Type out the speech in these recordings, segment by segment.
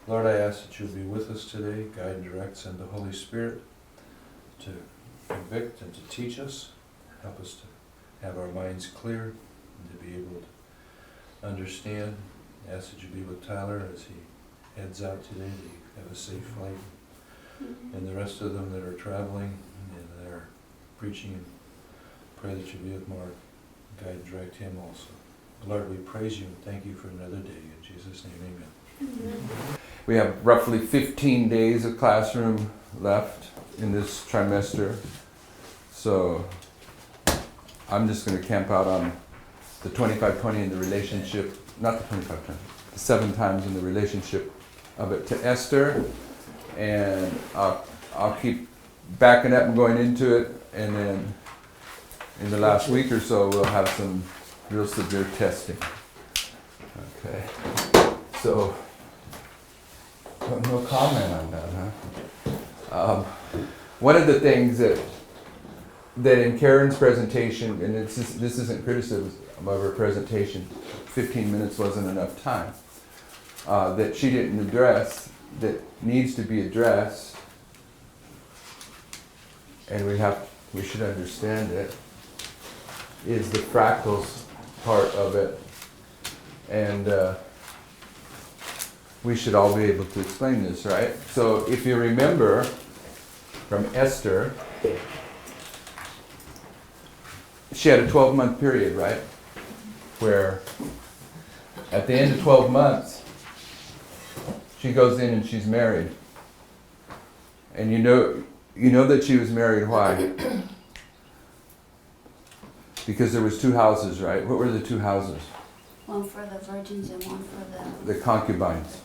Lord, I ask that you'll be with us today, guide and direct, send the Holy Spirit to convict and to teach us, help us to have our minds clear and to be able to understand. I ask that you be with Tyler as he heads out today, that you have a safe flight, and the rest of them that are traveling and that are preaching, and pray that you be with Mark, guide and direct him also. Lord, we praise you and thank you for another day. In Jesus' name, amen. We have roughly 15 days of classroom left in this trimester. So I'm just going to camp out on the 25-20 in the relationship, not the 25-20, the 7 times in the relationship of it to Esther. And I'll keep backing up and going into it. And then in the last week or so, we'll have some real severe testing. Okay. So, no comment on that, huh? One of the things that in Karen's presentation, and this isn't criticism of her presentation, 15 minutes wasn't enough time, that she didn't address, that needs to be addressed, and we should understand it, is the fractals part of it. And we should all be able to explain this, right? So if you remember from Esther, she had a 12-month period, right? Where at the end of 12 months, she goes in and she's married. And you know that she was married, why? Because there was 2 houses, right? What were the 2 houses? One for the virgins and one for the concubines.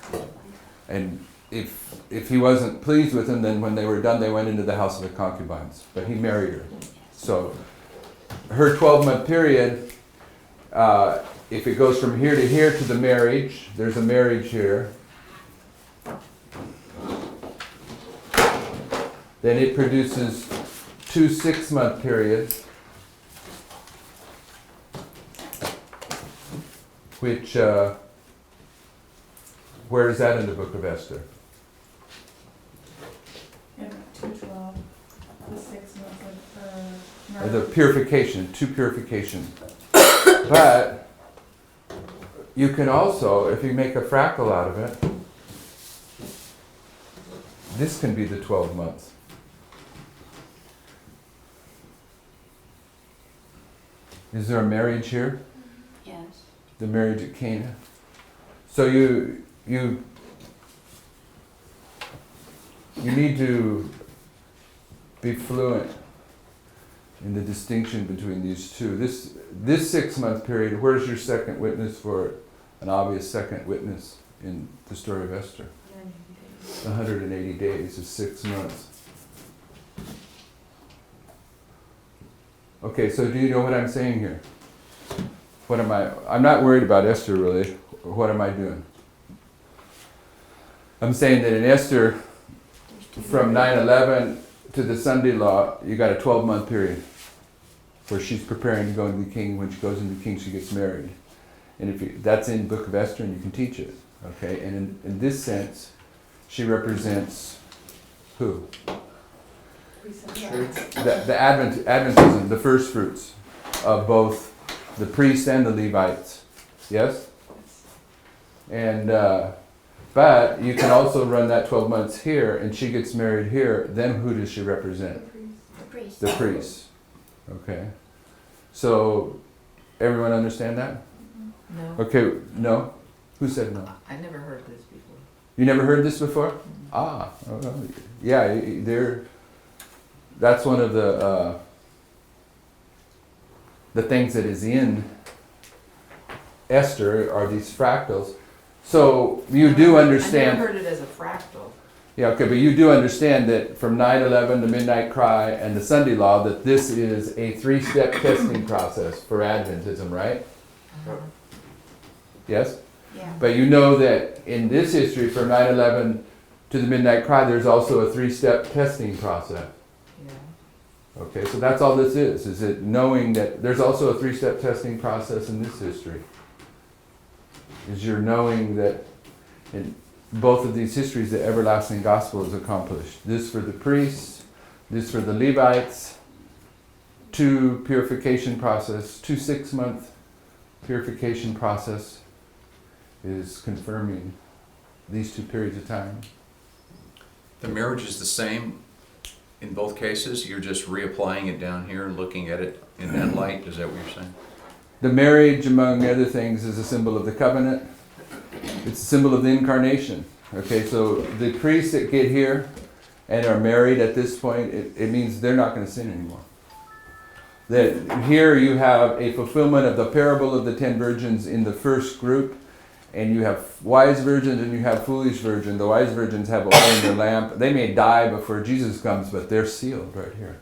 And if he wasn't pleased with them, then when they were done, they went into the house of the concubines. But he married her. So her 12-month period, if it goes from here to the marriage, there's a marriage here, then it produces 2 6-month periods, which, where is that in the book of Esther? In 2:12, the 6 months The purification, 2 purification. But you can also, if you make a fractal out of it, this can be the 12 months. Is there a marriage here? Yes. The marriage at Cana. So you need to be fluent in the distinction between these two. This 6-month period, where's your second witness for it? An obvious second witness in the story of Esther. 180 days is 6 months. Okay, so do you know what I'm saying here? What am I'm not worried about Esther really. What am I doing? I'm saying that in Esther, from 9/11 to the Sunday law, you got a 12-month period where she's preparing to go into the king. When she goes into the king, she gets married. And that's in the book of Esther, and you can teach it. Okay, and in this sense, she represents who? The Adventism, the first fruits of both the priests and the Levites. Yes? And but you can also run that 12 months here, and she gets married here. Then who does she represent? The priest. The priests. Okay. So everyone understand that? No. Okay. No. Who said no? I never heard this before. You never heard this before? Ah. Yeah. That's one of the things that is in Esther are these fractals. So you do understand. I never heard it as a fractal. Yeah, okay, but you do understand that from 9/11 to Midnight Cry and the Sunday Law, that this is a 3-step testing process for Adventism, right? Uh-huh. Yes? Yeah. But you know that in this history, from 9/11 to the Midnight Cry, there's also a 3-step testing process. Yeah. Okay, so that's all this is it knowing that there's also a 3-step testing process in this history. Is you're knowing that both of these histories, the everlasting gospel is accomplished. This for the priests, this for the Levites, 2 purification process, 2 6-month purification process is confirming these 2 periods of time. The marriage is the same in both cases? You're just reapplying it down here and looking at it in that light? Is that what you're saying? The marriage, among other things, is a symbol of the covenant. It's a symbol of the incarnation. Okay, so the priests that get here and are married at this point, it means they're not going to sin anymore. That here you have a fulfillment of the parable of the 10 virgins in the first group, and you have wise virgins and you have foolish virgins. The wise virgins have oil in their lamp. They may die before Jesus comes, but they're sealed right here.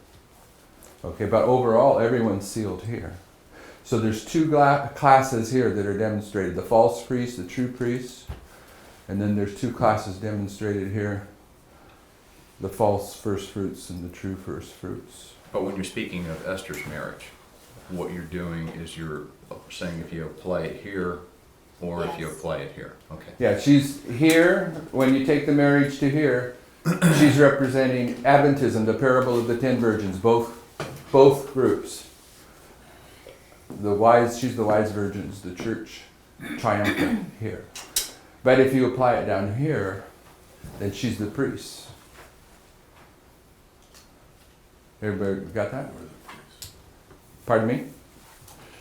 Okay, but overall, everyone's sealed here. So there's 2 classes here that are demonstrated. The false priests, the true priests. And then there's 2 classes demonstrated here. The false first fruits and the true first fruits. But when you're speaking of Esther's marriage, what you're doing is you're saying if you apply it here or if you Yes. apply it here. Okay. Yeah, she's here. When you take the marriage to here, she's representing Adventism, the parable of the 10 virgins, both groups. She's the wise virgins, the church triumphant here. But if you apply it down here, then she's the priest. Everybody got that? Pardon me?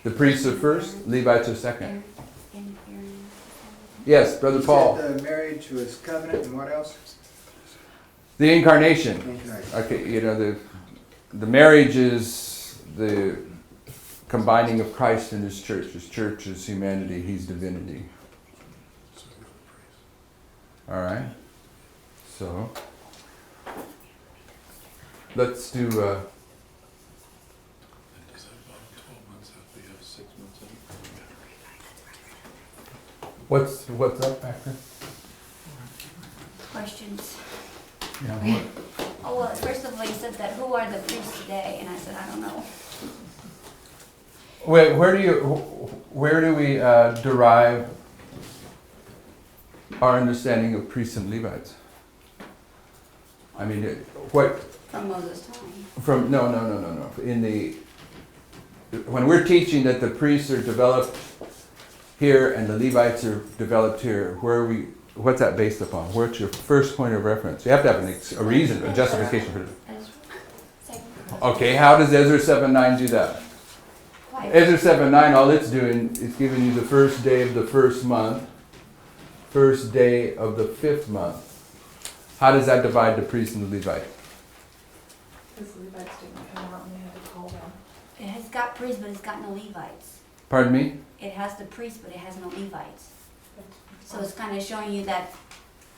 The priests are first, Levites are second. Yes, Brother Paul. You said the marriage was covenant and what else? The incarnation. Incarnation. Okay, you know, the marriage is the combining of Christ and His church. His church is humanity, He's divinity. All right. So let's do. And does that about 12 months after you have 6 months in? What's up back there? Questions? Yeah. What? Oh, well, first of all, you said that who are the priests today? And I said, I don't know. Wait, where do we derive our understanding of priests and Levites? I mean, what From Moses' time. from? No. When we're teaching that the priests are developed here and the Levites are developed here, what's that based upon? What's your first point of reference? You have to have a reason, a justification for it. Okay, how does Ezra 7:9 do that? Ezra 7:9, all it's doing is giving you the first day of the first month, first day of the 5th month. How does that divide the priest and the Levite? Because the Levites didn't come out and they had to call them. It has got priests, but it's got no Levites. Pardon me? It has the priests, but it has no Levites. So it's kind of showing you that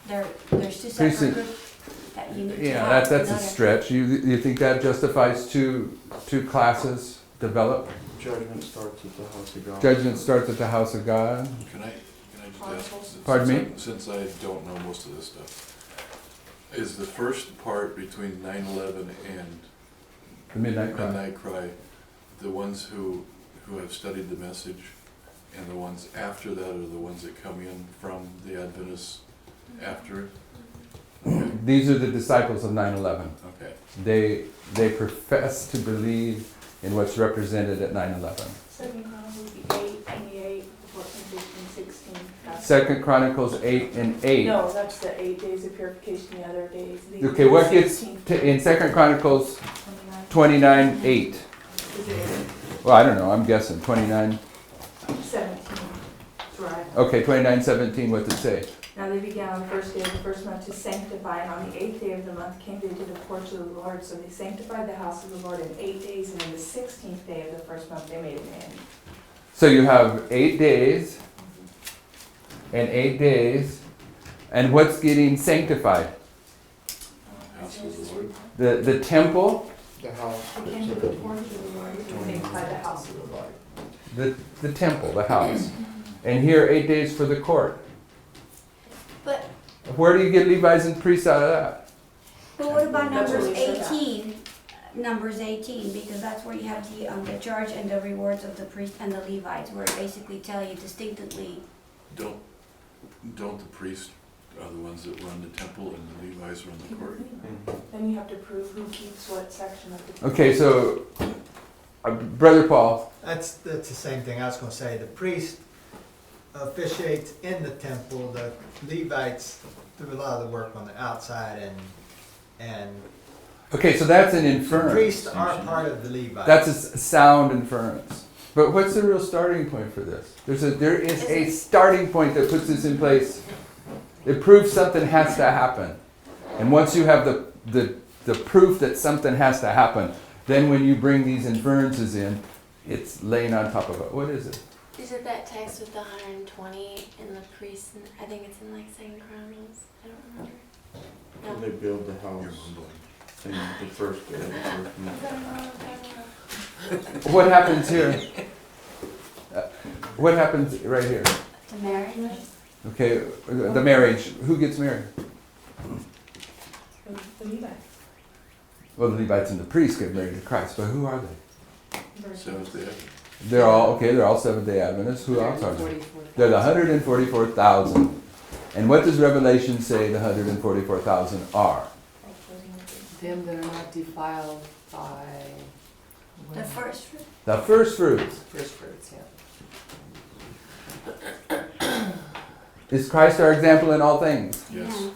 there's 2 Priests separate and- groups that you need to Yeah, have. that's a Another- stretch. You think that justifies two classes develop? Judgment starts at the house of God. Judgment starts at the house of God. Can I just ask? Pardon me? Since I don't know most of this stuff, is the first part between 9/11 and The midnight cry. Midnight Cry the ones who have studied the message, and the ones after that are the ones that come in from the Adventists after it? Okay. These are the disciples of 9/11. Okay. They profess to believe in what's represented at 9/11. Second Chronicles 8, 28, 14, 15, 16. That's- 2 Chronicles 8 and 8. No, that's the 8 days of purification, the other days. The Okay, what gets 16, in 2 Chronicles 29. 29:8? Is it Well, I don't know. I'm guessing 29. 17? That's right. Okay, 29:17. What does it say? Now they began on the first day of the first month to sanctify, and on the 8th day of the month came they to the porch of the Lord. So they sanctified the house of the Lord in 8 days, and on the 16th day of the first month they made an end. So you have 8 days and 8 days, and what's getting sanctified? House of the Lord. The temple, The house. They came to the porch of the Lord to sanctify the house of the Lord. the temple, the house, and here 8 days for the court. But Where do you get Levites and priests out of that? what about That's what Numbers we said. 18? Numbers 18, because that's where you have the charge and the rewards of the priest and the Levites, where it basically tell you distinctly. Don't the priests are the ones that run the temple and the Levites run the court. Then you have to prove who keeps what section of the temple. Okay, so, Brother Paul, That's the same thing I was gonna say. The priest officiates in the temple, the Levites do a lot of the work on the outside, and okay, so that's an the inference. priests are part of the Levites. That's a sound inference. But what's the real starting point for this? There is a starting point that puts this in place. It proves something has to happen. And once you have the proof that something has to happen, then when you bring these inferences in, it's laying on top of it. What is it? Is it that text with the 120 and the priest? And I think it's in like Second Chronicles. I don't remember. They build the You're house mumbling. in the first day of the first month. What happens here? What happens right here? The marriage? Okay, the marriage. Who gets married? The Levites. Well, the Levites and the priests get married to Christ, but who are they? Seventh day. They're all Seventh-day Adventists. Who else are they? They're the 144,000. And what does Revelation say the 144,000 are? Them that are not defiled by. The first fruit? The first fruits. First fruits, yeah. Is Christ our example in all things? Yes. Yeah.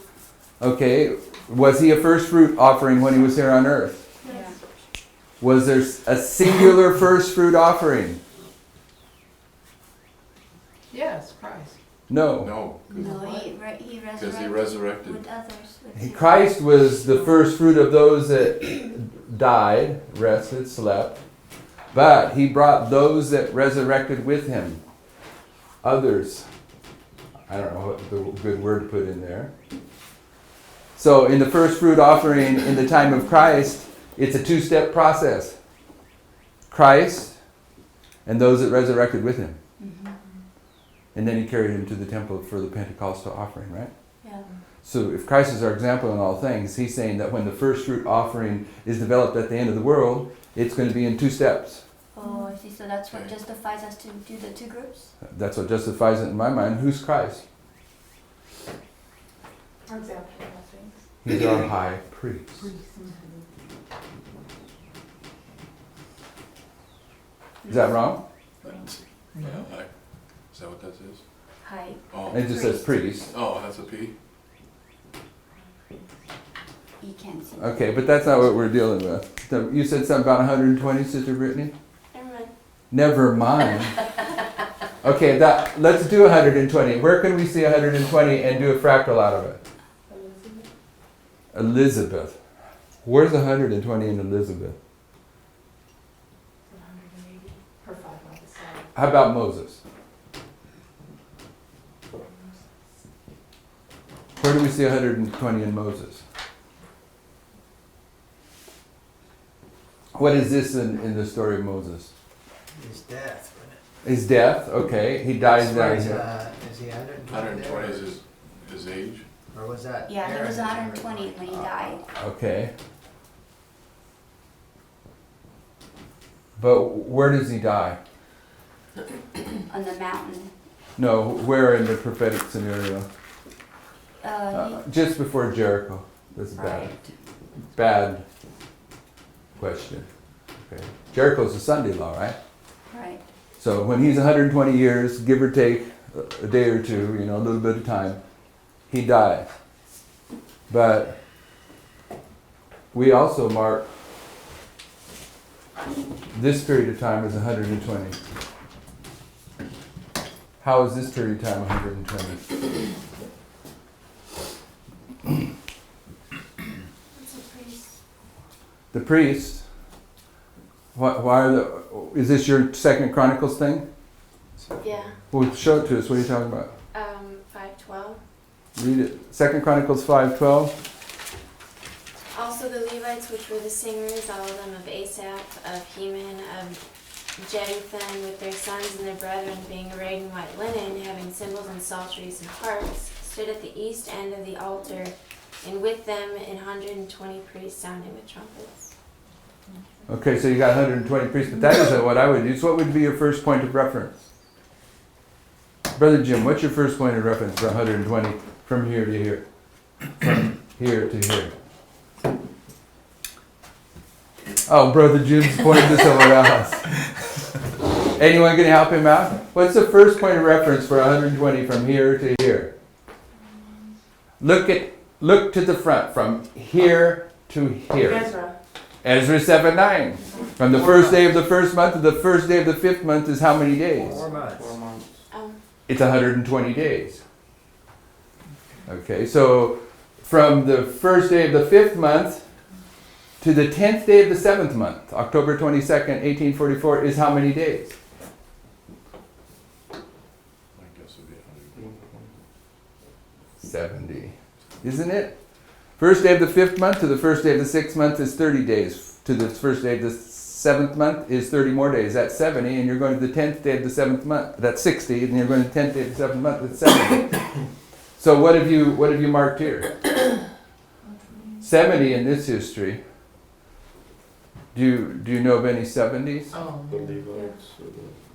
Okay, was he a first fruit offering when he was here on earth? Yeah. Was there a singular first fruit offering? Yes, Christ. No. No, No, he because he resurrected resurrected. with others. With him. Christ was the first fruit of those that died, rested, slept, but he brought those that resurrected with him. Others. I don't know what the good word to put in there. So in the first fruit offering in the time of Christ, it's a two-step process. Christ and those that resurrected with him. Mhm. And then he carried him to the temple for the Pentecostal offering, right? Yeah. So if Christ is our example in all things, he's saying that when the first fruit offering is developed at the end of the world, it's going to be in two steps. Oh, I see. So that's what justifies us to do the two groups? That's what justifies it in my mind. Who's Christ? Our example of all things. He's our high priest. Is that wrong? No. Is that what that says? High. Oh, It just says priest. oh, that's a P. You can't see. Okay, but that's not what we're dealing with. So you said something about 120, Sister Brittany? Never mind. Never mind. Okay, let's do 120. Where can we see 120 and do a fractal out of it? Elizabeth. Where's 120 in Elizabeth? 180. Her 5 on the side. How about Moses? Where do we see 120 in Moses? What is this in the story of Moses? His death, wasn't it? His death, okay. He dies That's where down he's, here. is he 120 120 there? is his age. Or was that? Yeah, he was Aaron's 120 when he died. Okay. But where does he die? On the mountain. No, where in the prophetic scenario? He, Just before Jericho. That's a bad question. Okay. Jericho's a Sunday law, right? right. So when he's 120 years, give or take a day or two, a little bit of time, he dies. But we also mark this period of time as 120. How is this period of time 120? What's a priest? The priest. Why are is this your Second Chronicles thing? Yeah. Well, show it to us. What are you talking about? 5:12. Read it. Second Chronicles 5:12. Also the Levites, which were the singers, all of them of Asaph, of Heman, of Jeduthun, with their sons and their brethren, being arrayed in white linen, having cymbals and psalteries and harps, stood at the east end of the altar, and with them 120 priests sounding with trumpets. Okay, so you got 120 priests, but that isn't what I would use. What would be your first point of reference? Brother Jim, what's your first point of reference for 120 from here to here? From here to here. Oh, Brother Jim's pointing to somewhere else. Anyone can help him out? What's the first point of reference for 120 from here to here? Look to the front, from here to here. Ezra. Ezra 7:9. From the first day of the first month to the first day of the fifth month is how many days? 4 months. 4 months. It's 120 days. Okay, so from the first day of the fifth month to the 10th day of the seventh month, October 22nd, 1844, is how many days? I guess it'd be 70. Isn't it? First day of the fifth month to the first day of the sixth month is 30 days. To the first day of the seventh month is 30 more days. That's 70. And you're going to the 10th day of the seventh month. That's 60. And you're going to the 10th day of the seventh month. That's 70. So what have you marked here? 70 in this history. Do you know of any 70s? Oh. The Levites.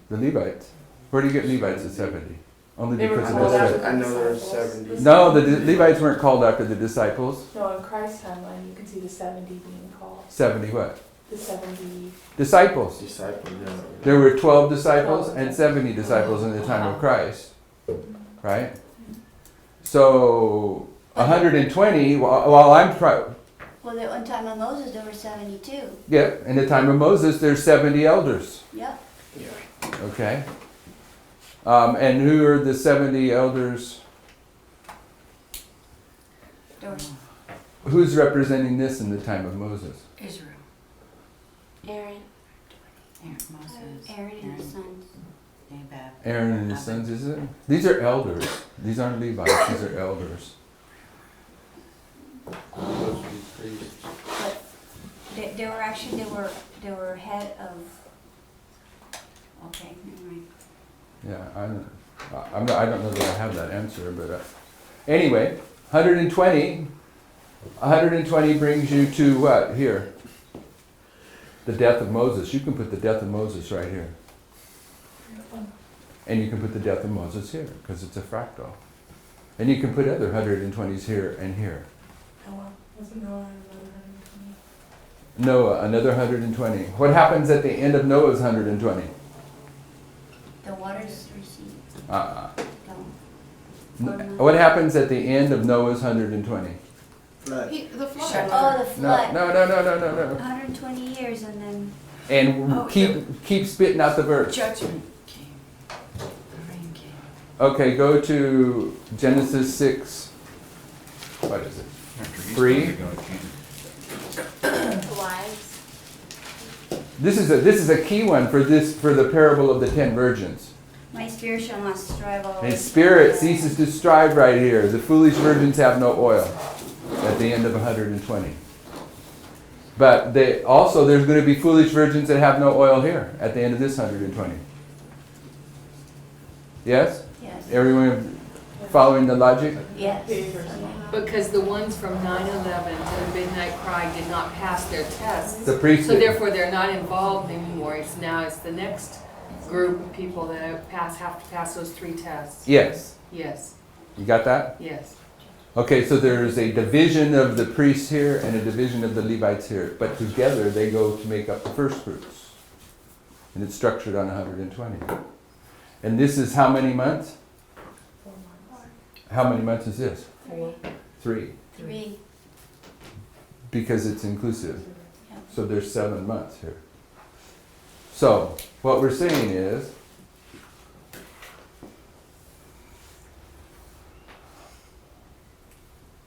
The Levites. Where do you get Levites at 70? Only They were because of called this. after I know there's disciples. 70. No, the Levites weren't called after the disciples. No, in Christ's timeline, you can see the 70 being called. 70 what? The 70. Disciples. Disciple, yeah. There were 12 disciples and 70 disciples in the time of Christ. Right? So 120, while I'm trying, Well, at one time of Moses, there were 72. yep, in the time of Moses, there's 70 elders. Yep. Okay? And who are the 70 elders? There were Who's representing this in the time of Moses? Israel. Aaron. Moses. Aaron and his sons. Nadab. Aaron and his sons, is it? These are elders. These aren't Levites, these are elders. Supposed to be priests. They were actually, they were head of, okay, never mind. Yeah, I don't know that I have that answer, but anyway, 120 brings you to what? Here. The death of Moses. You can put the death of Moses right here. And you can put the death of Moses here, because it's a fractal. And you can put other 120s here and here. Noah. Wasn't Noah another 120? Noah, another 120. What happens at the end of Noah's 120? The waters recede. No. What happens at the end of Noah's 120? Flood. The flood. Oh, the No, flood. no. 120 years and then, And Oh, keep spitting out the verse. Judgment came. The rain came. Okay, go to Genesis 6. What is it? After he's 3. going to go to Canaan. Wives. This is a key one for the parable of the 10 virgins. my spirit shall not strive all. His spirit ceases to strive right here. The foolish virgins have no oil at the end of 120. But there's going to be foolish virgins that have no oil here at the end of this 120. Yes? Yes. Everyone following the logic? Yes. Because the ones from 9/11 to the midnight cry did not pass their tests. The priest So did. therefore, they're not involved anymore. It's the next group of people that have to pass those 3 tests. Yes. Yes, You got that? yes. Okay, so there's a division of the priests here and a division of the Levites here. But together they go to make up the first fruits. And it's structured on 120. And this is how many months? 4 months. How many months is this? 3. 3. 3. Because it's inclusive. So there's 7 months here. So what we're saying is,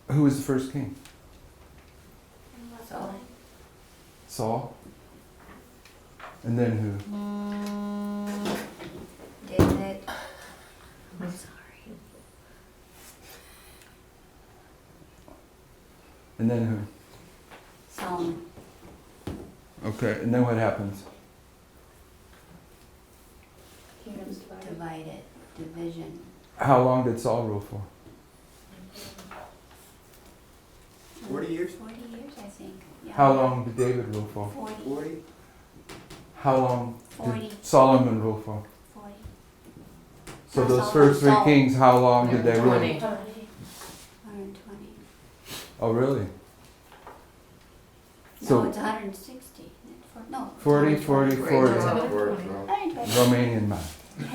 who was the first king? So, Saul? And then who? David. I'm sorry. And then who? Solomon. Okay, and then what happens? Kingdoms divided. Divided. Division. How long did Saul rule for? 40 years? 40 years, I think. Yeah. How long did David rule for? 40. 40? How long 40. did Solomon rule for? 40. So That's those all first three Saul. kings, how long did they rule? 120. 120. Oh, really? No, So it's 160. No. 40, 40, 40. 120. Romanian man.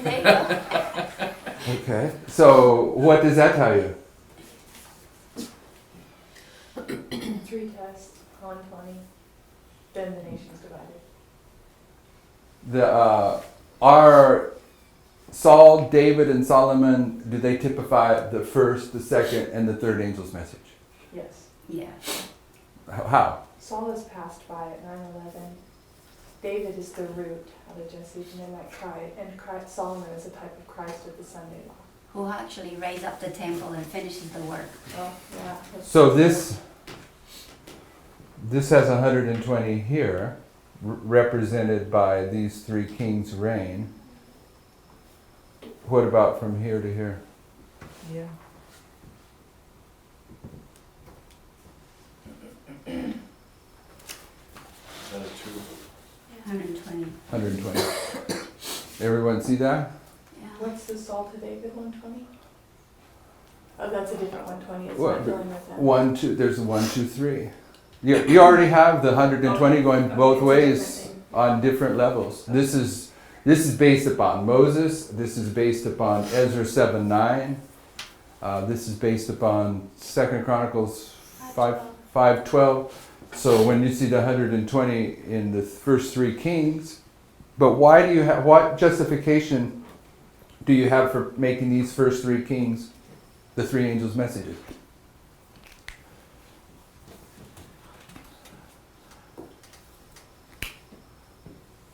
There you go. Okay. So what does that tell you? 3 tests, 120, then the nation's divided. Are Saul, David, and Solomon, do they typify the first, the second, and the third angel's message? Yes. Yeah. How? Saul is passed by at 9/11. David is the root out of Jesse, and then like Christ, Solomon is a type of Christ of the Sunday law. Who actually raised up the temple and finishes the work. Oh, yeah. So this has 120 here, represented by these three kings' reign. What about from here to here? Yeah. Is that a two? 120. 120. Everyone see that? Yeah. What's the Saul to David 120? Oh, that's a different 120. It's What? not dealing with that. 1, 2, there's a 1, 2, 3. You already have the 120 going both Okay, ways it's a different thing. on different levels. This is based upon Moses. This is based upon Ezra 7:9. This is based upon 2 Chronicles 5:12. So when you see the 120 in the first three kings, but why do you have, what justification do you have for making these first three kings the three angels' messages?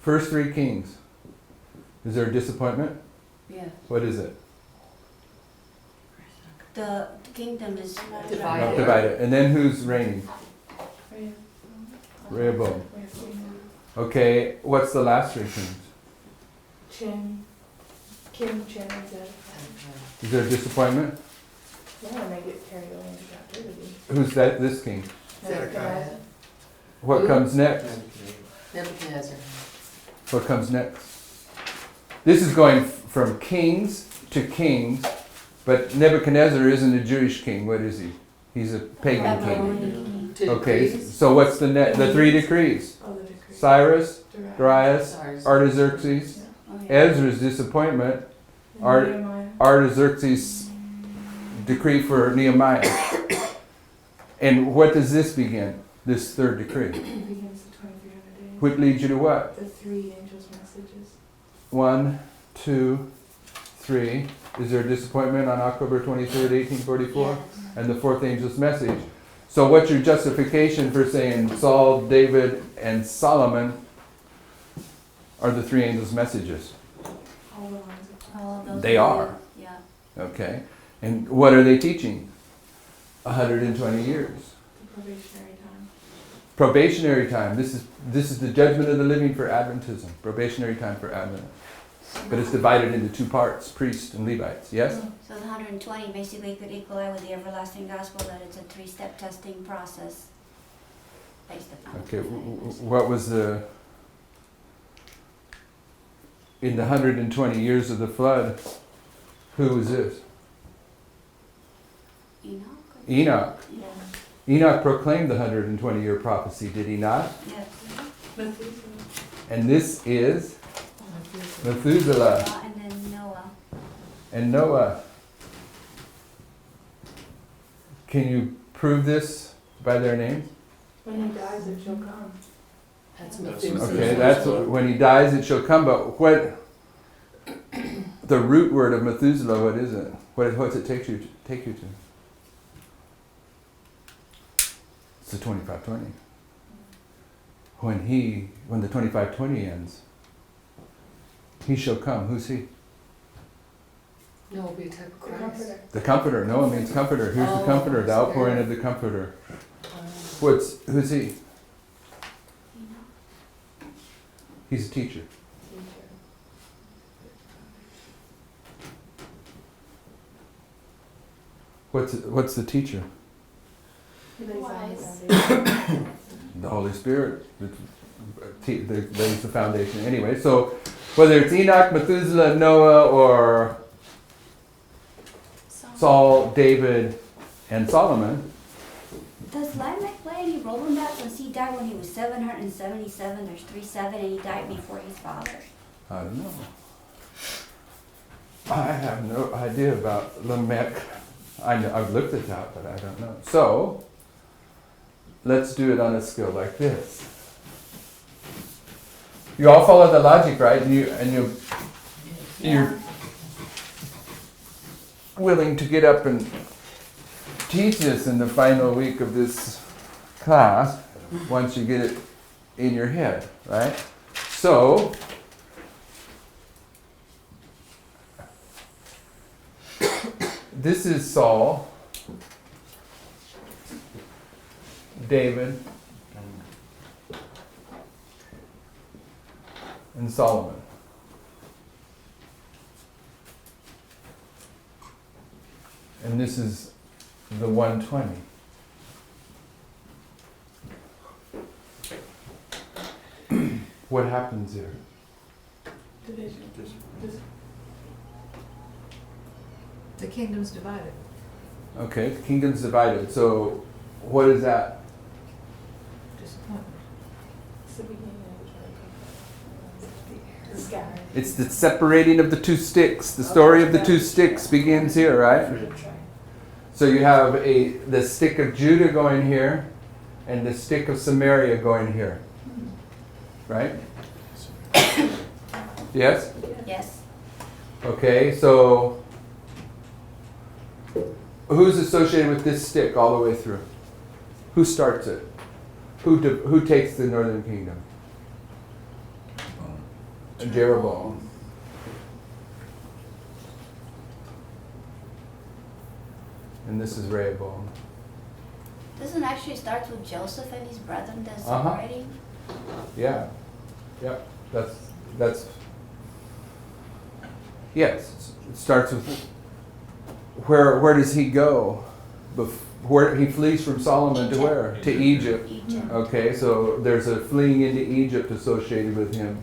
First three kings. Is there a disappointment? Yeah. What is it? The kingdom is Divided. Divided. And then who's reigning? Rehoboam. Okay, what's the last three kings? Kim, Chin, and Zed. Is there a disappointment? Yeah, and they get carried away into captivity. Who's that? This king. Zedekiah. What Who? comes next? Nebuchadnezzar. What comes next? This is going from kings to kings, but Nebuchadnezzar isn't a Jewish king. What is he? He's a pagan king. Babylonian. Two Okay, decrees. so what's the three decrees? Oh, the decree. Cyrus, Darius. Darius, Stars. Artaxerxes. Oh, yeah. Ezra's disappointment, Art- Nehemiah. Artaxerxes' decree for Nehemiah. And what does this begin? This third decree. It begins the 2300 days. Which leads you to what? The 3 angels' messages. 1, 2, 3. Is there a disappointment on October 23rd, 1844? Yes. And the fourth angel's message. So what's your justification for saying Saul, David, and Solomon are the three angels' messages? All the lines of All of those They are. Yeah. Okay. And what are they teaching? 120 years. the probationary time. Probationary time. This is the judgment of the living for Adventism. Probationary time for Advent. But it's divided into two parts, priests and Levites. Yes? So the 120 basically could equal out with the everlasting gospel that it's a 3-step testing process based upon. Okay. What was in the 120 years of the flood, who was this? Enoch? Enoch. Yeah. Enoch proclaimed the 120-year prophecy, did he not? Yes. Methuselah. And this is Methuselah And then Noah. and Noah. Can you prove this by their names? When he dies, it shall come. That's That's Methuselah. Okay, that's when he dies, it shall come. But what the root word of Methuselah? What is it? What's it take you to? It's the 2520. When the 2520 ends, he shall come. Who's he? No, it'll be a type of The Christ. Comforter. The Comforter. Noah means Comforter. Here's the Oh, Comforter. The Spirit. outpouring of the Comforter. Um, Who's he? Enoch. He's a teacher. What's the teacher? He lays down the Wise. foundation. The Holy Spirit lays the foundation. Anyway, so whether it's Enoch, Methuselah, Noah, or Saul, David, and Solomon. Does Lamech play any role in that since he died when he was 777? There's 37 and he died before his father. I don't know. I have no idea about Lamech. I know, I've looked it up, but I don't know. So, let's do it on a scale like this. You all follow the logic, right? You're willing to get up and teach this in the final week of this class once you get it in your head, right? So, this is Saul, David, and Solomon. And this is the 120. What happens here? Division. The kingdom's divided. Okay, the kingdom's divided. So, what is that? Disappointment. It's the beginning of the scattering. It's the separating of the two sticks. The story of the two sticks begins here, right? So you have the stick of Judah going here, and the stick of Samaria going here, right? Yes? Yes. Okay, so who's associated with this stick all the way through? Who starts it? Who takes the northern kingdom? Jeroboam. And this is Rehoboam. Doesn't it actually start with Joseph and his brethren that's Uh-huh. separating? Yeah. Yep. That's yes. It starts with where does he go? Where he flees from Solomon to where? To Egypt. Egypt. Okay, so there's a fleeing into Egypt associated with him.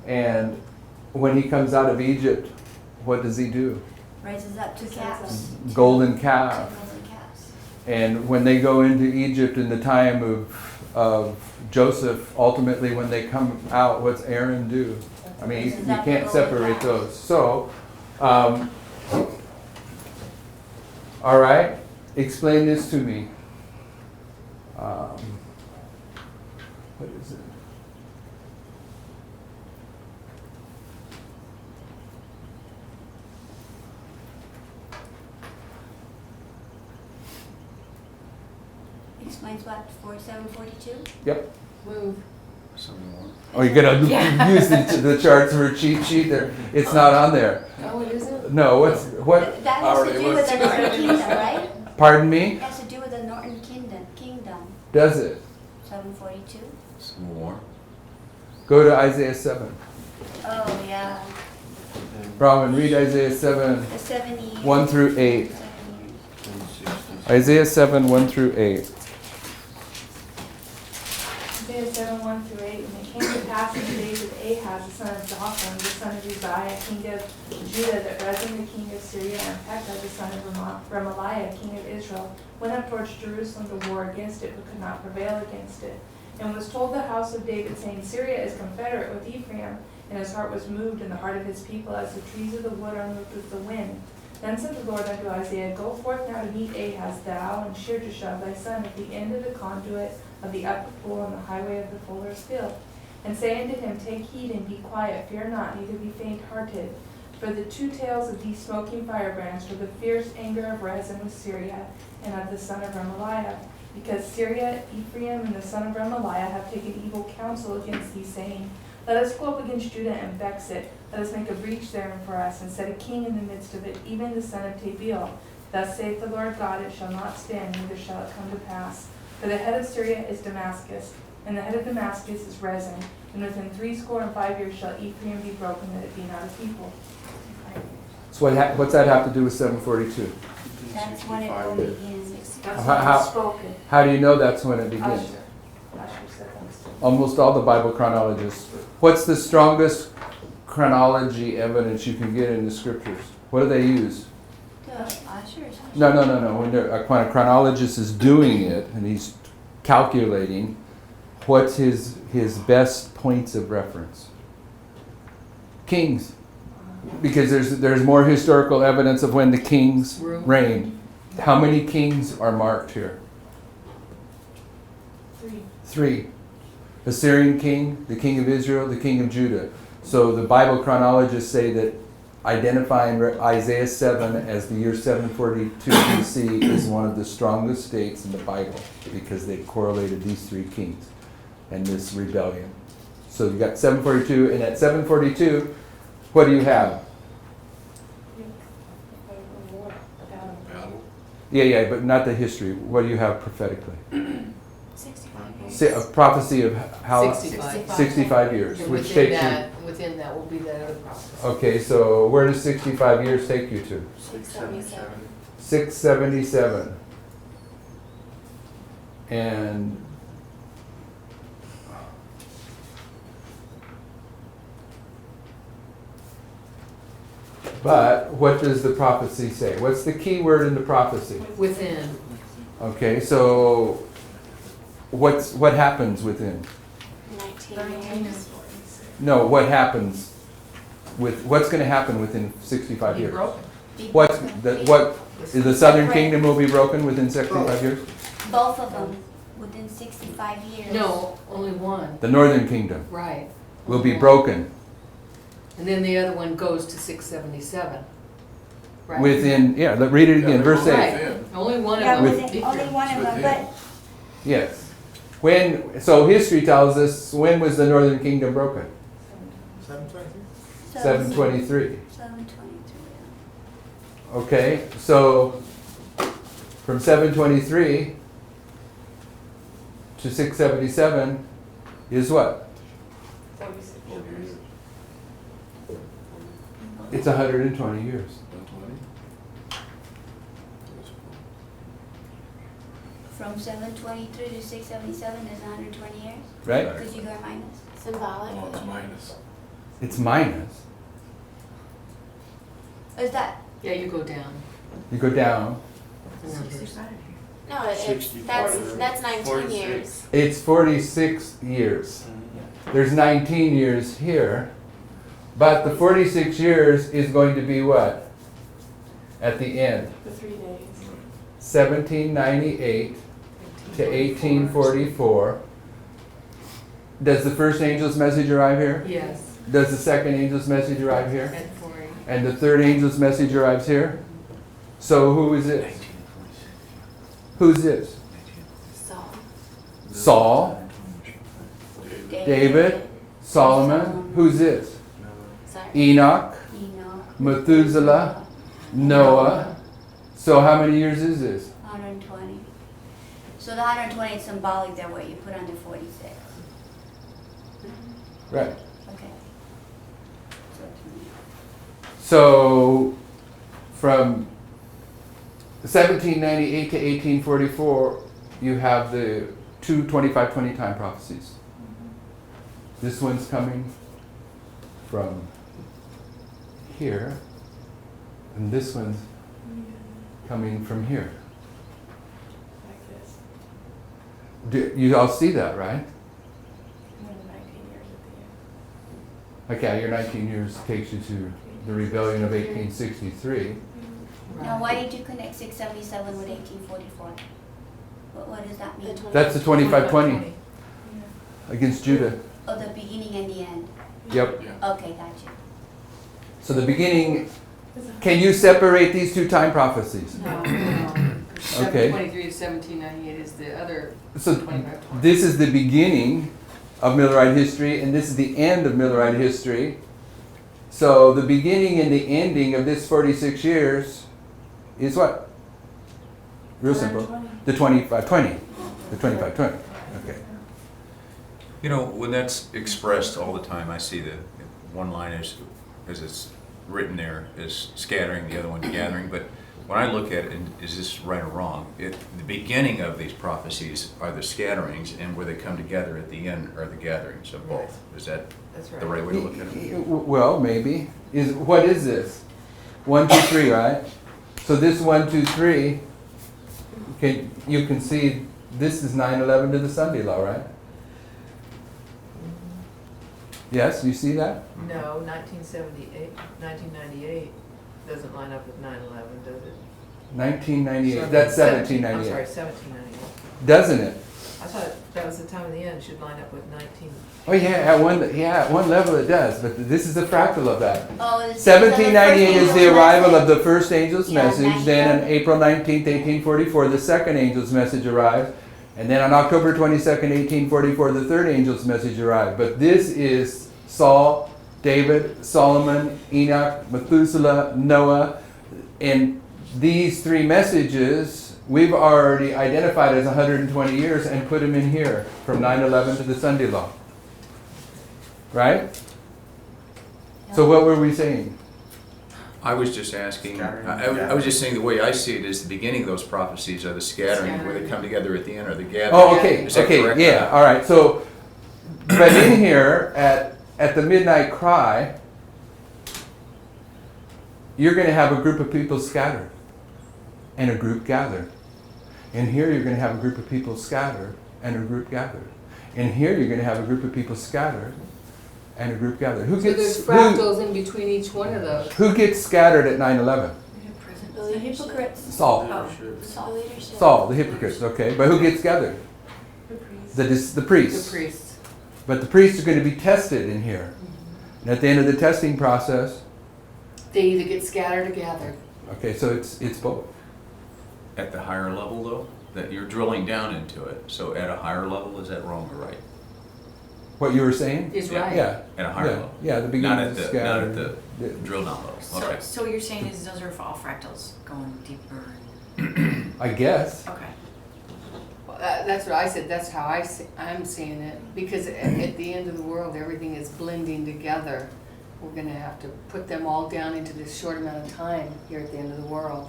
And when he comes out of Egypt, what does he do? Raises up two calves. Golden calf. Two golden calves. And when they go into Egypt in the time of Joseph, ultimately when they come out, what's Aaron do? I mean, you can't separate those. So, all right, explain this to me. What is it? Explains what, 4742? Yep. Move. Some more. Oh, you gotta use the charts for a cheat sheet there. It's not on there. Oh, it isn't? No, what? That has to do with the northern kingdom, right? Pardon me? It has to do with the northern kingdom. Does it? 742. Some more. Go to Isaiah 7. Oh, yeah. Brahman, read Isaiah 7, The 70. 1 through 8. 7 years. Isaiah 7, 1 through 8. Isaiah 7, 1 through 8, and it came to pass in the days of Ahaz, the son of Jotham, the son of Uzziah, king of Judah, that Rezin, the king of Syria, and Pekah, the son of Remaliah, king of Israel, went up towards Jerusalem to war against it, but could not prevail against it. And was told the house of David, saying, Syria is confederate with Ephraim, and his heart was moved, and the heart of his people, as the trees of the wood are moved with the wind. Then said the Lord unto Isaiah, Go forth now to meet Ahaz, thou and Shear-Jashub thy son, at the end of the conduit of the upper pool on the highway of the fuller's field. And say unto him, Take heed and be quiet, fear not, neither be faint-hearted. For the two tails of these smoking firebrands, for the fierce anger of Rezin with Syria, and of the son of Remaliah. Because Syria, Ephraim, and the son of Remaliah have taken evil counsel against thee, saying, Let us go up against Judah and vex it. Let us make a breach therein for us, and set a king in the midst of it, even the son of Tabiel. Thus saith the Lord God, It shall not stand, neither shall it come to pass. For the head of Syria is Damascus, and the head of Damascus is Rezin. And within 65 years shall Ephraim be broken, that it be not a people. So what's that have to do with 742? That's when it will begin. That's How- what how- was spoken. How do you know that's when it begins? Usher said that. Almost all the Bible chronologists. What's the strongest chronology evidence you can get in the scriptures? What do they use? No. When a chronologist is doing it and he's calculating what's his best points of reference. Kings. Because there's more historical evidence of when the kings reigned. How many kings are marked here? 3. Assyrian king, the king of Israel, the king of Judah. So the Bible chronologists say that identifying Isaiah 7 as the year 742 BC is one of the strongest dates in the Bible because they correlated these 3 kings and this rebellion. So you got 742, and at 742, what do you have? Battle. Yeah, but not the history. What do you have prophetically? 65 A prophecy of how? 65. 65 years, And which takes within that will be that other process. you. Okay, so where does 65 years take you to? 677. 677. And but what does the prophecy say? What's the key word in the prophecy? Within. Okay, so what happens within? 19 years. No, what happens what's going to happen within 65 Be years? broken. What is the southern kingdom will be broken within 65 years? Both of them within 65 years. No, only one. The northern kingdom Right. will be broken And then the other one goes to 677. Right. within, read it again, verse 8. Right. Only one Yeah, of them. within, only one of them, within. but Yes. So history tells us, when was the northern kingdom broken? 723? 723. 723. Okay, so from 723 to 677 is what? 46 years. It's 120 years. 120? From 723 to 677 is 120 years? Right? Could you go minus? Symbolic. No, it's minus. It's minus. Is that, Yeah, you go down. You go down. The numbers. No, that's 19 years. It's 46 years. There's 19 years here. But the 46 years is going to be what? At the end. The 3 days. 1798 to 1844. Does the first angel's message arrive here? Yes. Does the second angel's message arrive here? At 40. And the third angel's message arrives here? So who is this? Who's this? Saul. Saul, David, Solomon. Who's this? Sorry. Enoch, Enoch, Methuselah, Noah. So how many years is this? 120. So the 120 is symbolic that what you put under 46. Right. Okay. So from 1798 to 1844, you have the two 25-20 time prophecies. This one's coming from here, and this one's coming from here. Like this. You all see that, right? And then 19 years at the end. Okay, your 19 years takes you to the rebellion of 1863. Now, why did you connect 677 with 1844? What does that mean? That's the 25-20 Yeah. against Judah. Oh, the beginning and the end. Yep. Yeah. Okay, gotcha. So the beginning, can you separate these two time prophecies? No. Okay. 723 to 1798 is the other So 25-20. this is the beginning of Millerite history, and this is the end of Millerite history. So the beginning and the ending of this 46 years is what? Real simple. 120. The 25-20. The 25-20. Okay. You know, when that's expressed all the time, I see the one line is, as it's written there, is scattering, the other one gathering. But when I look at it, and is this right or wrong? The beginning of these prophecies are the scatterings, and where they come together at the end are the gatherings of both. Is that That's the right way to look at it? Well, maybe. What is this? 1, 2, 3, right? So this 1, 2, 3, you can see this is 9/11 to the Sunday law, right? Yes, you see that? No, 1998 doesn't line up with 9/11, does it? 1998, that's 1798. I'm sorry, 1798. Doesn't it? I thought that was the time of the end, should line up with 19. Oh yeah, at one level it does, but this is the fractal of that. Oh, it's 1798 is the first arrival angel's of the first angel's Yeah, message. Then on April 19th, 1844, the second angel's message arrived. And then on October 22nd, 1844, the third angel's message arrived. But this is Saul, David, Solomon, Enoch, Methuselah, Noah. And these three messages we've already identified as 120 years and put them in here from 9/11 to the Sunday law. Right? So what were we saying? I was just asking, Scattering. I was just saying the way I see it is the beginning of those prophecies are the scattering, where they come together at the end, or the gathering. Oh, okay, Is that okay, correct? yeah, all right. So, but in here at the midnight cry, you're going to have a group of people scattered and a group gathered. In here, you're going to have a group of people scattered and a group gathered. In here, you're going to have a group of people scattered and a group gathered. So there's fractals in between each one of those. Who gets scattered at 9/11? The hypocrites. Saul. The leadership. Saul, the hypocrites, okay. But who gets gathered? The priests. The priests. But the priests are going to be tested in here. And at the end of the testing process, They either get scattered or gathered. okay, so it's both. At the higher level, though, that you're drilling down into it. So at a higher level, is that wrong or right? What you were saying? Is Yeah. right. Yeah. At a higher Yeah, level? yeah, the Not beginning at is the, not scattered. at the drill down level, okay. So what you're saying is those are all fractals going deeper. I guess. Okay. Well, that's what I said, that's how I'm seeing it. Because at the end of the world, everything is blending together. We're gonna have to put them all down into this short amount of time here at the end of the world.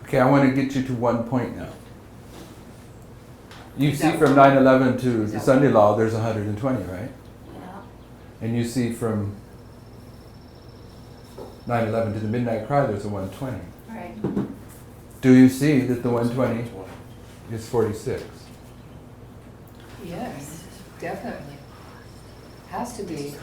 Okay, I want to get you to one point now. You Is see that from wrong? 9/11 to Is the that Sunday law, there's 120, right? Yeah. And you see from 9/11 to the midnight cry, there's a 120. Right. Do you see that the 120 is 46? Yes, definitely. Has to be.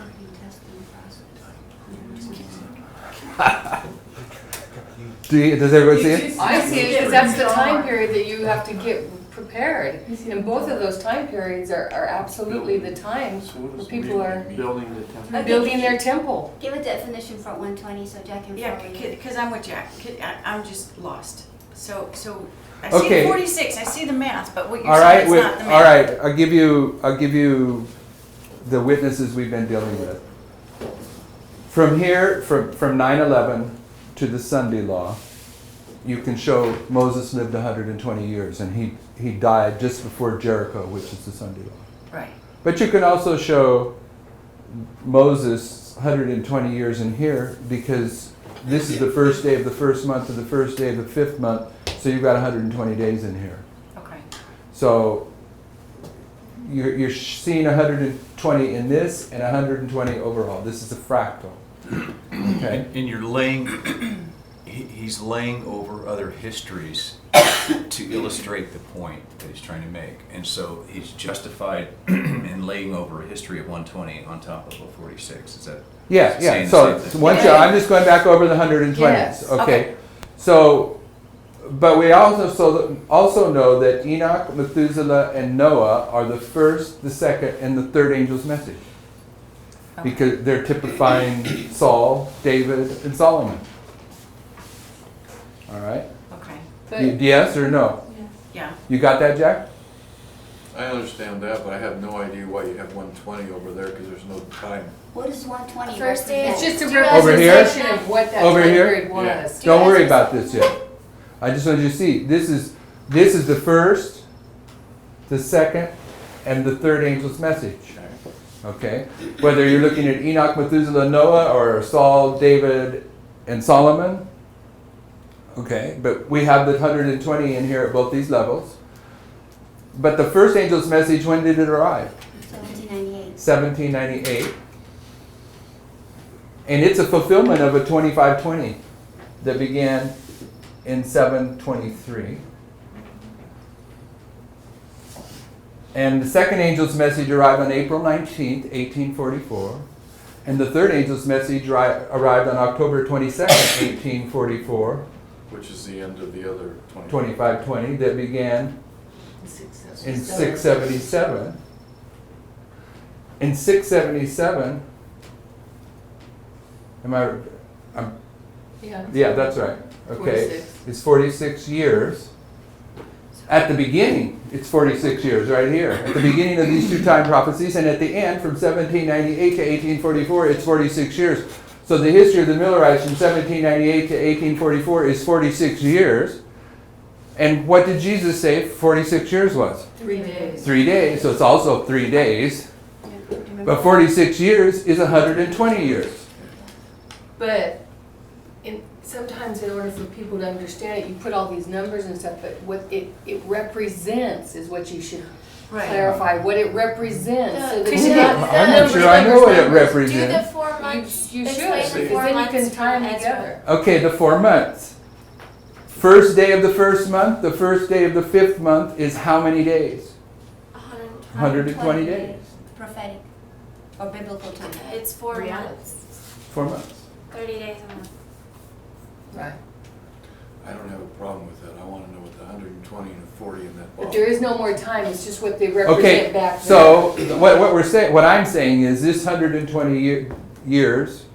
Does everyone see it? I see it because that's the time period that you have to get prepared. And both of those time periods are absolutely the time So what where does people are building the temple? Okay. building their temple. Give a definition for 120 so Jack can Yeah, follow you. because I'm with Jack. I'm just lost. So I see Okay. the 46. I see the math, but what you're All saying right, is not the math. all right. I'll give you the witnesses we've been dealing with. From here, from 9/11 to the Sunday law, you can show Moses lived 120 years, and he died just before Jericho, which is the Sunday law. Right. But you can also show Moses 120 years in here, because this is the first day of the first month and the first day of the fifth month, so you've got 120 days in here. Okay. So you're seeing 120 in this and 120 overall. This is a fractal. Okay? And you're laying, he's laying over other histories to illustrate the point that he's trying to make. And so he's justified in laying over a history of 120 on top of a 46. Is that? Yeah, yeah. saying So the same thing? once I'm just going back over the 120s. Yes. Okay. So, but we also know that Enoch, Methuselah, and Noah are the first, the second, and the third angel's message. Because they're typifying Saul, David, and Solomon. All right? Okay. But Yes or no? Yeah. You got that, Jack? I understand that, but I have no idea why you have 120 over there, because there's no time. What is 120 First day it's represent? just a Over here? representation of what that Over time here? period was. Do you Don't worry guys- about this yet. I just want you to see. This is the first, the second, and the third angel's message. Okay? Whether you're looking at Enoch, Methuselah, Noah, or Saul, David, and Solomon. Okay? But we have the 120 in here at both these levels. But the first angel's message, when did it arrive? 1798. 1798. And it's a fulfillment of a 2520 that began in 723. And the second angel's message arrived on April 19th, 1844. And the third angel's message arrived on October 22nd, 1844, Which is the end of the other 2520, that began in 677. In 677, yeah, that's right. Okay, 46. it's 46 years. At the beginning, it's 46 years right here. At the beginning of these two time prophecies, and at the end, from 1798 to 1844, it's 46 years. So the history of the Millerites from 1798 to 1844 is 46 years. And what did Jesus say 46 years was? 3 days. 3 days, so it's also 3 days. But 46 years is 120 years. But sometimes in order for people to understand it, you put all these numbers and stuff, but what it represents is what you should clarify, what it represents. So that Christina, you're not- I'm not sure I know what it represents. Do the 4 months. You should, explain the because 4 then you months can tie from them Ezra. together. Okay, the 4 months. First day of the first month, the first day of the fifth month is how many days? 120 days. Prophetic or biblical time. It's 4 months. 4 months. 30 days a month. Right. I don't have a problem with that. I want to know what the 120 and the 40 in that But ball. there is no more time, it's just what they Okay, represent back then. so what I'm saying is this 120 years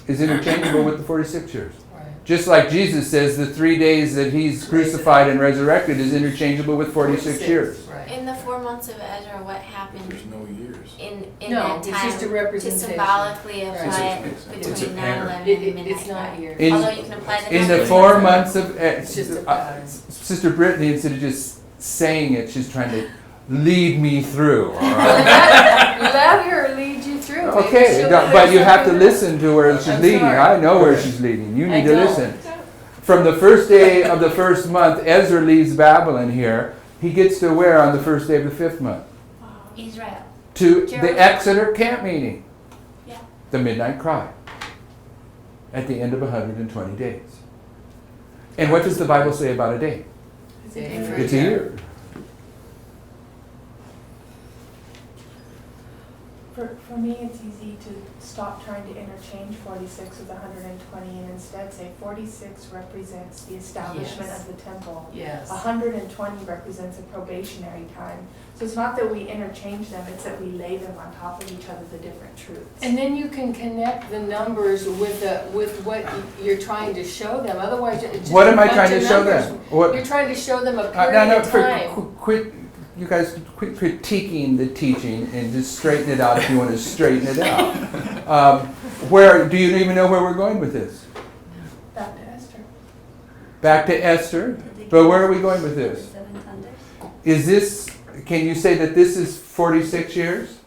is interchangeable with the 46 years. Right. Just like Jesus says the 3 days that he's crucified and resurrected is interchangeable with 46 years. Right. In the 4 months of Ezra, what happened There's no years. in No, that it's time just a to representation. symbolically Right. apply it It's a between pattern. 9/11 It- and it- midnight it's not cry. years. In- Although you can apply the In the numbers. 4 months of It's just a pattern. Sister Brittany, instead of just saying it, she's trying to lead me through. All right? Let her lead you through. Maybe Okay, she'll but clear you have to something up. listen to where she's I'm leading. sorry. I know where she's leading. You I need to don't. listen. From the first day of the first month, Ezra leaves Babylon here. He gets to where on the first day of the fifth month? Israel. To the Jerusalem. Exeter camp meeting. Yeah. The midnight cry. At the end of 120 days. And what does the Bible say about a day? It's a year. For me, it's easy to stop trying to interchange 46 with 120 and instead say 46 represents the establishment Yes. of the temple. Yes. 120 represents a probationary time. So it's not that we interchange them, it's that we lay them on top of each other, the different truths. And then you can connect the numbers with what you're trying to show them. Otherwise, it's just What a am I bunch trying of to show numbers. them? What? You're trying to show them a No, period no, of time. quit, you guys quit critiquing the teaching and just straighten it out if you want to straighten it out. Where do you even know where we're going with this? Back to Esther. Back to Esther. But where are we going with this? Seven thunders. Is this? Can you say that this is 46 years?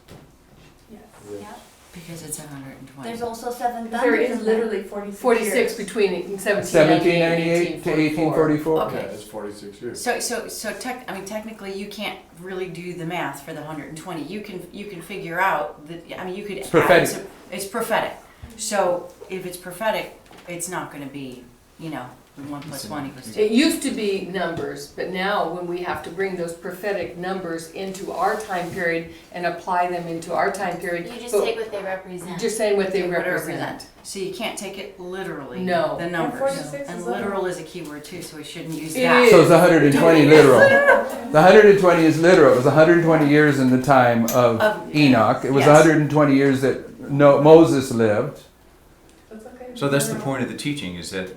Yes. Yeah. Because it's 120. There's also seven thunders. There is in there. literally 46 46 years. between 1798 to 1844. Yeah, Okay. it's 46 years. So technically you can't really do the math for the 120. You can figure out that, you could. It's prophetic. It's prophetic. So if it's prophetic, it's not going to be, 1 + 1 = 2. It used to be numbers, but now when we have to bring those prophetic numbers into our time period and apply them into our time period. You just but take what they represent. Just saying what they What it represent. So you can't take it literally. No. The And numbers. 46 And is literal is a key word too, so we shouldn't use It that. is. So it's 120 literal. The 120 is literal. It was 120 years in the time of Enoch. It was Yes. 120 years that Moses lived. That's okay. So that's the point of the teaching, is that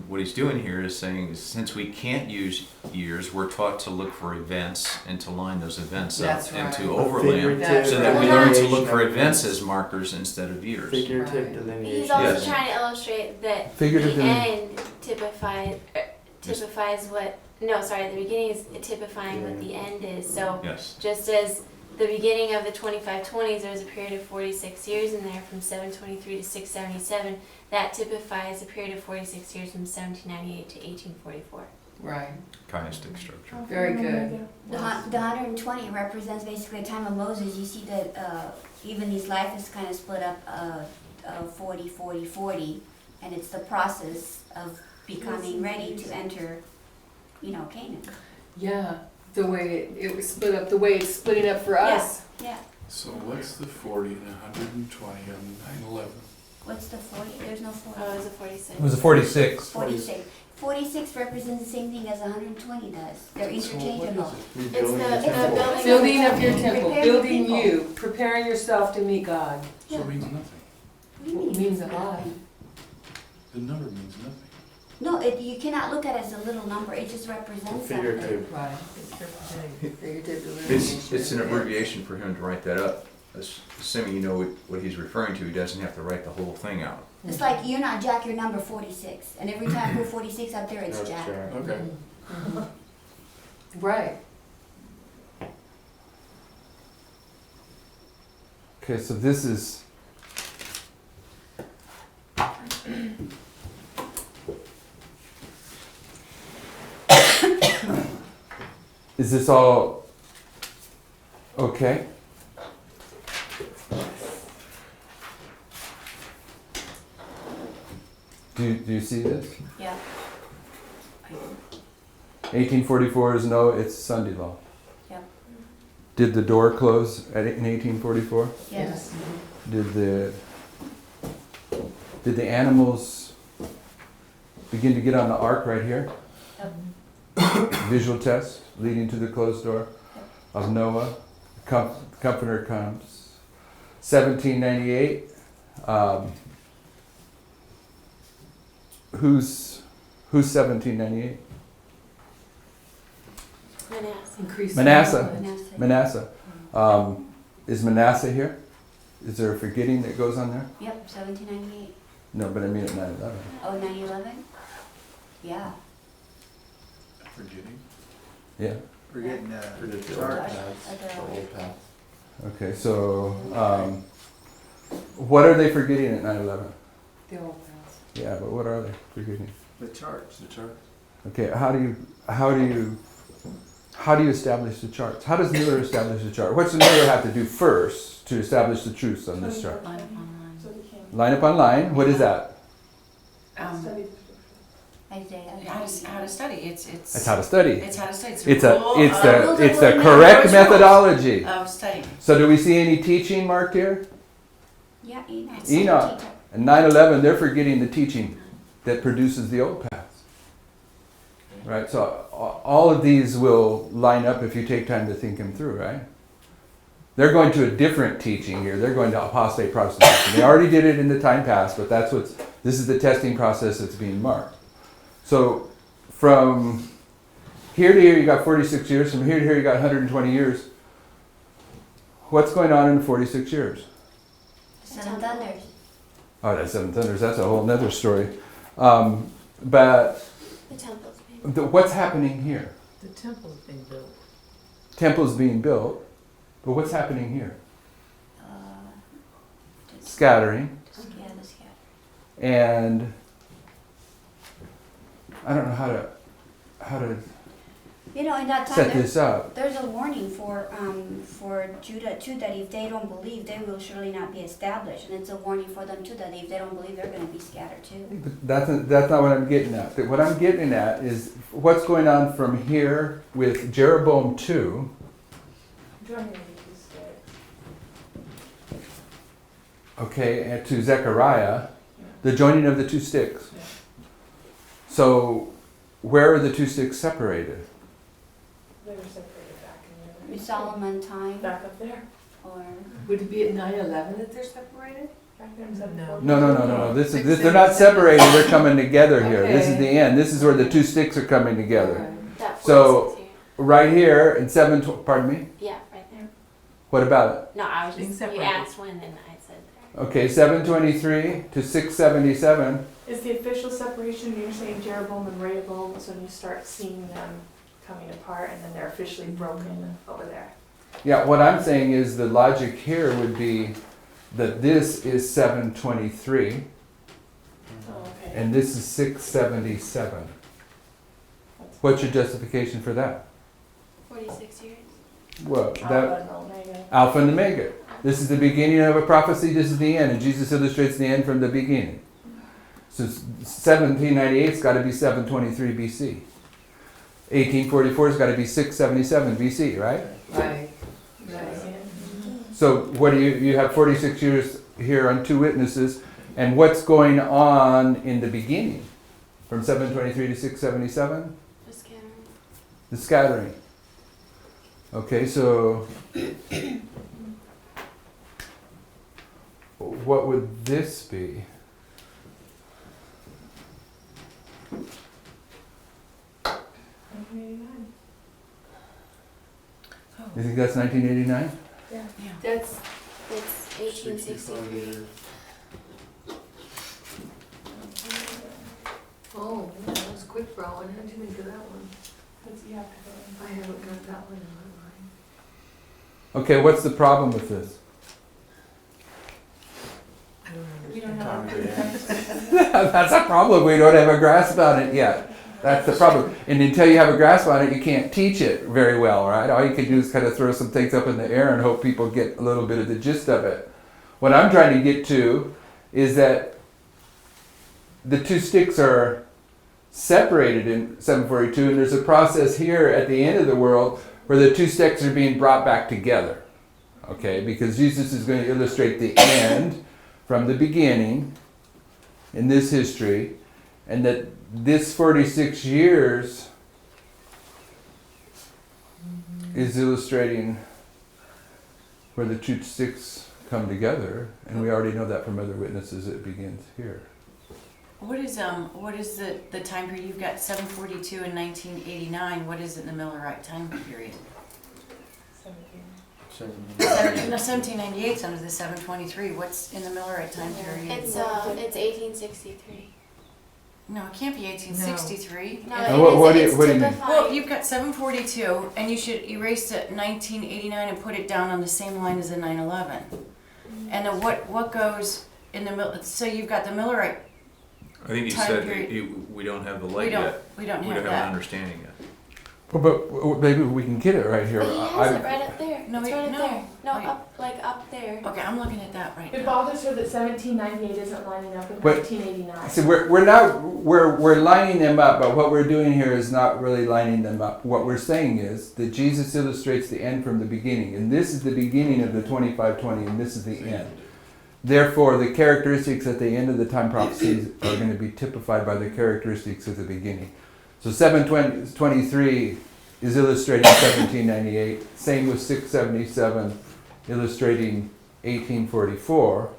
what he's doing here is saying, is since we can't use years, we're taught to look for events and to line those events up That's and right. to overlap, That's so that we right. learn to look for events as markers instead of years. Figurative Right. delineation. He's also Yes. trying to illustrate that Figurative the delineation. end typifies what. No, sorry. The beginning is typifying what the end is. So Yes. just as the beginning of the 2520s, there was a period of 46 years in there from 723 to 677. That typifies a period of 46 years from 1798 to 1844. Right. Chiastic structure. Very good. The 120 represents basically the time of Moses. You see that even his life is kind of split up 40, 40, 40, and it's the process of becoming ready to enter, Canaan. Yeah, the way it was split up, the way it's splitting up for us. Yeah. So what's the 40 and 120 on 9/11? What's the 40? There's no 40. Oh, it was a 46. It was a 46. 46. 46 represents the same thing as 120 does. They're interchangeable. It's the building. Building up your temple, Prepare your building people. you, preparing yourself to meet God. So it means nothing. What do you Well, mean? it means a lot. The number means nothing. No, you cannot look at it as a little number. It just represents something. Figurative. Right. Figurative It's an abbreviation for him to write that up. Assuming you know what he's referring to, he doesn't have to write the whole thing out. It's like you're not Jack, you're number 46. And every time I put 46 up there, it's That's Jack. Jack. Okay. Right. Okay, so this is. Is this all okay? Do you see this? Yeah. 1844 is no, it's Sunday law. Yeah. Did the door close in 1844? Yes. Did the animals begin to get on the ark right here? Visual test leading to the closed door of Noah. Comforter comes. 1798. Who's 1798? Manasseh. Increase. Manasseh. Manasseh. Is Manasseh here? Is there a forgetting that goes on there? Yep, 1798. No, but I mean at 9/11. Oh, 9/11? Yeah. Forgetting. Yeah. We're getting Forget the chart. old paths, the old path. Okay, so what are they forgetting at 9/11? The old house. Yeah, but what are they forgetting? The charts. The chart. Okay, how do you establish the charts? How does Miller establish the chart? What does Miller have to do first to establish the truths on this chart? Line upon line. So we can Line up on line. What is that? study the scripture. Isaiah. How to study. It's That's how to study. It's how to study. It's a a rule it's of- the it's the Rules of correct rules. methodology. of study. So do we see any teaching marked here? Yeah, Enoch. Enoch. And 9/11, they're forgetting the teaching that produces the old paths. Right? So all of these will line up if you take time to think them through, right? They're going to a different teaching here. They're going to apostate Protestantism. They already did it in the time past, but this is the testing process that's being marked. So from here to here, you got 46 years. From here to here, you got 120 years. What's going on in the 46 years? Seven Thunders. Oh, that's Seven Thunders. That's a whole nother story. But The temple's being what's happening here? The temple's being built. Temple's being built, but what's happening here? Scattering. Yeah, the scatter. And I don't know how to In that time, set this up. there's a warning for Judah too, that if they don't believe, they will surely not be established. And it's a warning for them too, that if they don't believe, they're going to be scattered too. But that's not what I'm getting at. What I'm getting at is what's going on from here with Jeroboam 2. Joining the two sticks. Okay, and to Zechariah, the joining of the two sticks. Yeah. So, where are the two sticks separated? They were separated back in the In Solomon time, back up there. or Would it be at 9/11 that they're separated? Back there in 740. No. This they're not separated. They're coming together here. This is Okay. the end. This is where the two sticks are coming together. Right. that 46 So- here. Right here in pardon me. Yeah, right there. What about No, I was Being just, you separated. asked when and I said there. it? Okay, 723 to 677. Is the official separation, you're saying Jeroboam and Rehoboam, so you start seeing them coming apart and then they're officially broken over there? Yeah, what I'm saying is the logic here would be that this is 723 Oh, okay. and this is 677. What's your justification for that? 46 years. Well, Alpha that and Omega. Alpha and Omega. This is the beginning of a prophecy. This is the end, and Jesus illustrates the end from the beginning. So 1798's got to be 723 BC. 1844's got to be 677 BC, right? Right. So what do you have 46 years here on two witnesses, and what's going on in the beginning from 723 to 677? Just scattering. The scattering. Okay, so what would this be? You think that's 1989? That's, It's 1863. oh, yeah, that was quick, bro. How did you think of that one? You have to go in. I haven't got that one in my mind. Okay, what's the problem with this? I don't You understand. don't have That's a problem. We don't have a grasp on it yet. That's the problem. And until you have a grasp on it, you can't teach it very well, right? All you can do is kind of throw some things up in the air and hope people get a little bit of the gist of it. What I'm trying to get to is that the two sticks are separated in 742, and there's a process here at the end of the world where the two sticks are being brought back together. Okay, because Jesus is going to illustrate the end from the beginning in this history, and that this 46 years is illustrating where the two sticks come together, and we already know that from other witnesses. It begins here. What is the time period? You've got 742 and 1989. What is it in the Millerite time period? 1798 is under the 723. What's in the Millerite time period? It's 1863. No, it can't be 1863. No, And what do you mean? Well, you've got 742, and you should erase it 1989 and put it down on the same line as the 911. And then what goes in the middle? So you've got the Millerite. I think you Time said period. we don't have the light yet. We don't We have don't have an that. understanding yet. But maybe we can get it right here. But he has it right up there. No, it's wait, right up no. there. No, Wait. up there. Okay, I'm looking at that right It now. bothers her that 1798 isn't lining up with But- 1989. See, we're lining them up, but what we're doing here is not really lining them up. What we're saying is that Jesus illustrates the end from the beginning, and this is the beginning of the 2520, and this is the end. Therefore, the characteristics at the end of the time prophecies are going to be typified by the characteristics of the beginning. So 723 is illustrating 1798. Same with 677, illustrating 1844.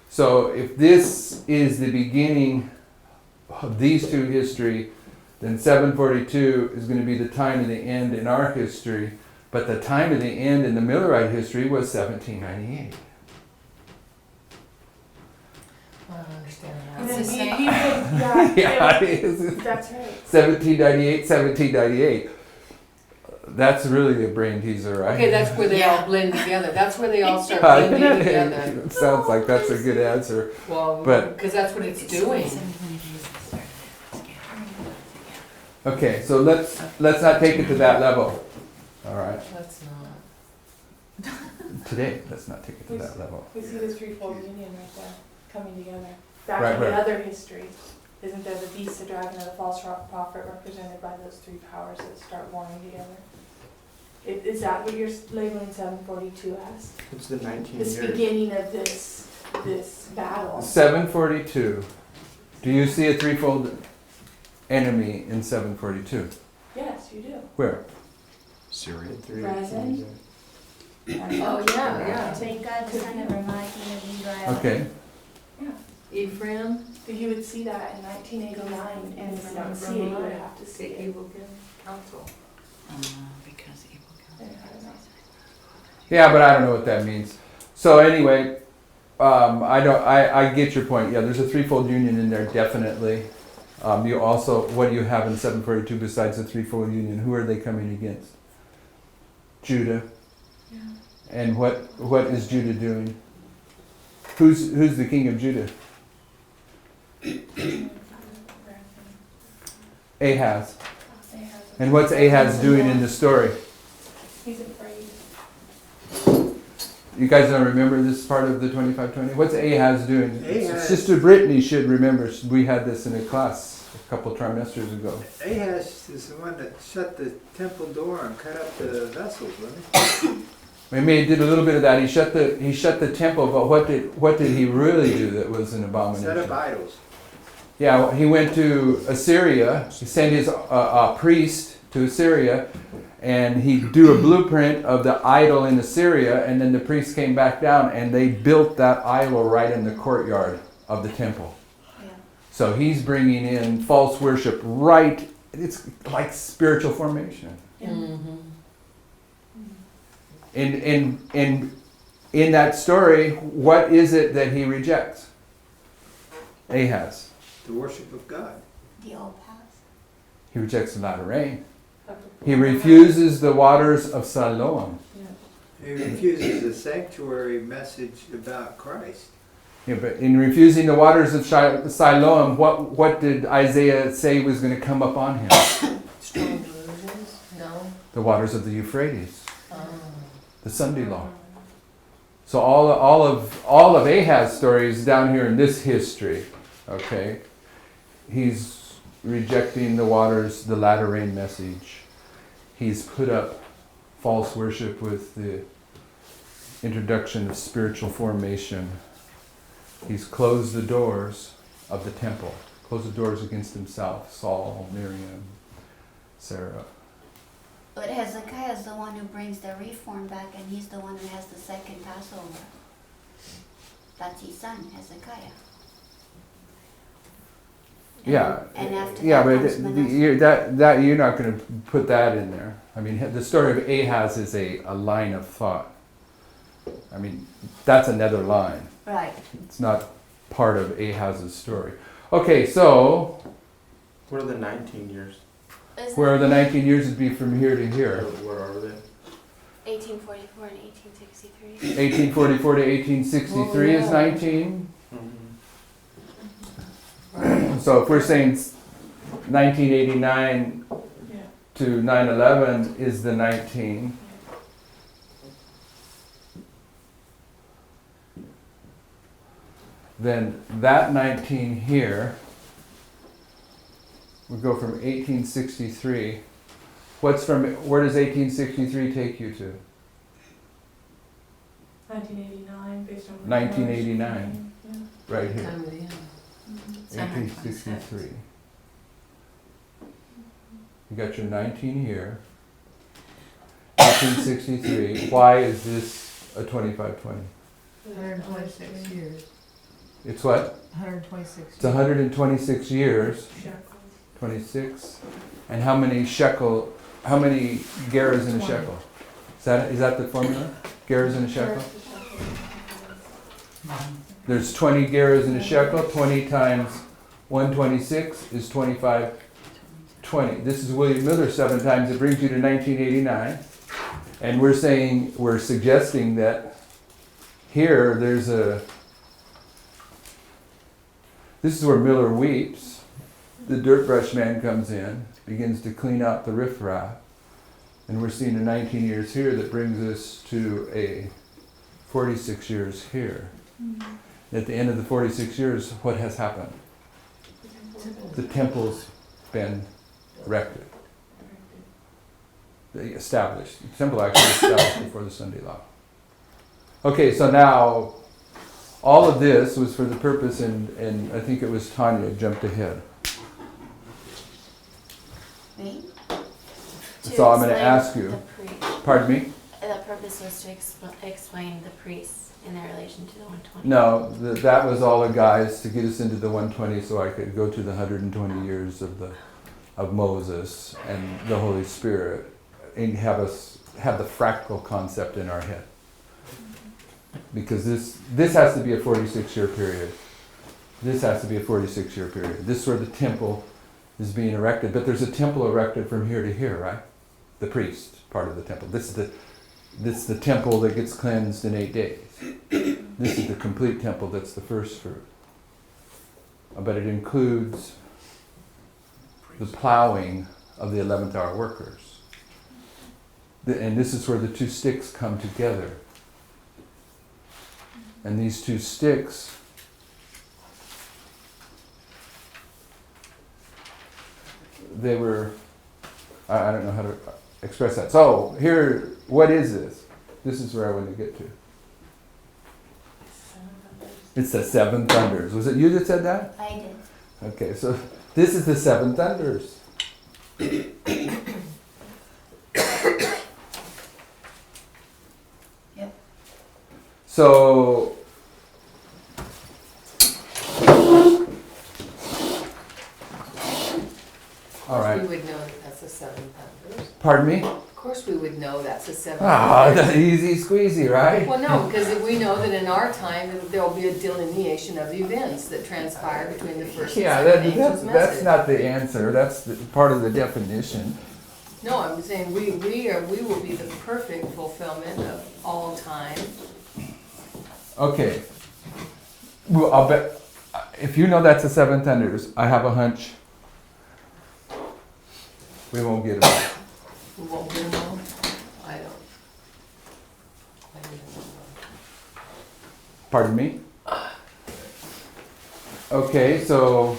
So if this is the beginning of these two history, then 742 is going to be the time of the end in our history, but the time of the end in the Millerite history was 1798. I don't understand And that. then It's the he same. would, Yeah, it is. that's right. 1798, 1798. That's really a brain teaser, right? Okay, that's where they Yeah. all blend together. That's where they all start blending together. It sounds like that's a good answer. Well, But- because that's what it's doing. 723 is the start of it. Okay, so let's not take it to that level. All right, Let's not. today let's not take it to that level. We see the threefold union right there, coming together. Back Right, to the right. other history. Isn't there the beast, the dragon, and the false prophet represented by those three powers that start warring together? Is that what you're labeling 742 as? It's the 19 This years. beginning of this battle? 742. Do you see a threefold enemy in 742? Yes, you do. Where? Syria. Present. Oh, yeah. Thank God, the son of Ramah, king of Israel. Okay. Ephraim, But you would see that in 1989, and if you don't see it, you would have to see the it. evil council. Because evil I don't know. Yeah, but I don't know what that means. So anyway, I get your point. Yeah, there's a threefold union in there, definitely. You also, what do you have in 742 besides the threefold union? Who are they coming against? Judah. Yeah. And what is Judah doing? Who's the king of Judah? Ahaz. And what's Ahaz doing in the story? He's afraid. You guys don't remember this part of the 2520? What's Ahaz doing? Ahaz- Sister Brittany should remember. We had this in a class a couple trimesters ago. Ahaz is the one that shut the temple door and cut up the vessels, wasn't he? Maybe he did a little bit of that. He shut the temple, but what did he really do that was an abomination? Set up idols. Yeah, he went to Assyria. He sent his priest to Assyria, and he drew a blueprint of the idol in Assyria, and then the priest came back down, and they built that idol right in the courtyard of the temple. Yeah. So he's bringing in false worship right. It's like spiritual formation. Mm-hmm. In that story, what is it that he rejects? Ahaz. The worship of God. The old paths. He rejects the latter rain. He refuses the waters of Siloam. He refuses the sanctuary message about Christ. Yeah, but in refusing the waters of Siloam, what did Isaiah say was going to come up on him? Strong delusions? No. The waters of the Euphrates, Oh. the Sunday law. So all of Ahaz's story is down here in this history. Okay, he's rejecting the waters, the latter rain message. He's put up false worship with the introduction of spiritual formation. He's closed the doors of the temple, closed the doors against himself, Saul, Miriam, Sarah. But Hezekiah is the one who brings the reform back, and he's the one who has the second Passover. That's his son, Hezekiah. Yeah, And after yeah, that but comes Manasseh. that you're not going to put that in there. I mean, the story of Ahaz is a line of thought. I mean, that's another line. Right. It's not part of Ahaz's story. Okay, so What are the 19 years? where the 19 years would be from here to here. What are they? 1844 and 1863. 1844 to 1863 is 19. So if we're saying 1989 to 9/11 is the 19. Then that 19 here would go from 1863. Where does 1863 take you to? 1989, based on. 1989. Yeah. Right here. Time of the end. 1863. You got your 19 here. 1863. Why is this a 2520? 126 years. It's what? 126 It's 126 years. 26. And how many gerahs in a shekel? Is that the formula? Gerahs in a shekel? There's 20 gerahs in a shekel. 20 times 126 is 2520. This is William Miller 7 times. It brings you to 1989. And we're suggesting that here this is where Miller weeps. The dirt brush man comes in, begins to clean out the riffraff. And we're seeing a 19 years here that brings us to a 46 years here. At the end of the 46 years, what has happened? The temple's been erected. Established. The temple actually established before the Sunday law. Okay, so now all of this was for the purpose, and I think it was Tanya jumped ahead. Me? So I'm going to ask you. Pardon me? The purpose was to explain the priests in their relation to the 120. No, that was all the guys to get us into the 120 so I could go to the 120 years of Moses and the Holy Spirit and have the fractal concept in our head. Because this has to be a 46-year period. This has to be a 46-year period. This is where the temple is being erected. But there's a temple erected from here to here, right? The priest part of the temple. This is the temple that gets cleansed in 8 days. This is the complete temple that's the first fruit. But it includes the plowing of the 11th hour workers. And this is where the two sticks come together. And these two sticks they were, I don't know how to express that. So here, what is this? This is where I want to get to. It's the seven thunders. Was it you that said that? I did. Okay, so this is the seven thunders. Yep. So all We right. would know that that's the seven thunders. Pardon me? Of course we would know that's the seven Ah, thunders. the easy squeezy, right? Well, no, because we know that in our time, there'll be a delineation of events that transpire between the first and Yeah, second angel's that's message. not the answer. That's part of the definition. No, I'm saying we will be the perfect fulfillment of all time. Okay. Well, I'll bet if you know that's the seven thunders, I have a hunch we won't get them. We won't get them all. I don't even know. Pardon me? Okay, so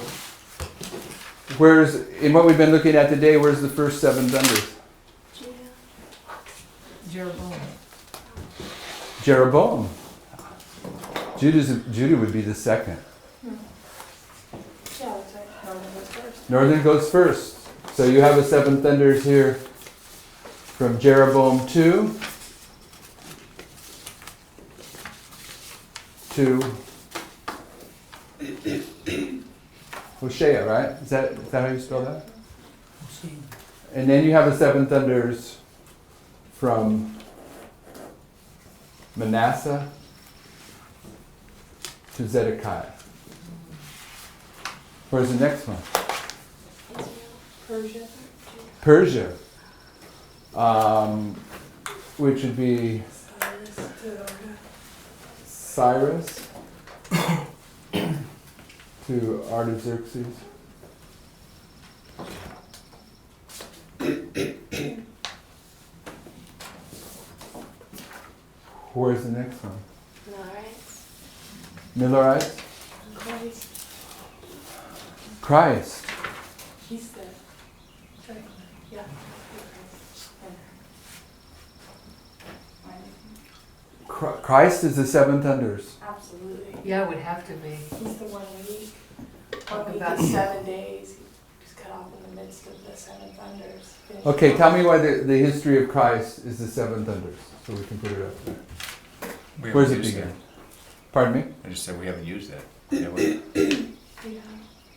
where's, in what we've been looking at today, where's the first seven thunders? Jeroboam. Jeroboam. Judah would be the second. Yeah, that's right. Northern goes first. Northern goes first. So you have a seven thunders here from Jeroboam 2 to Hosea, right? Is that how you spell that? And then you have a seven thunders from Manasseh to Zedekiah. Where's the next one? Persia. Persia, which would be Cyrus to Artaxerxes. Where's the next one? Millerites? Christ. Christ. He's the. Yeah. Christ is the seven thunders. Absolutely. Yeah, it would have to be. He's the 1 week. Talk 1 week about- is 7 days. He's cut off in the midst of the seven thunders. Okay, tell me why the history of Christ is the seven thunders, so we can put it up there. We Where does haven't it used begin? Pardon me? that. I just said we haven't used that. Yeah, Yeah.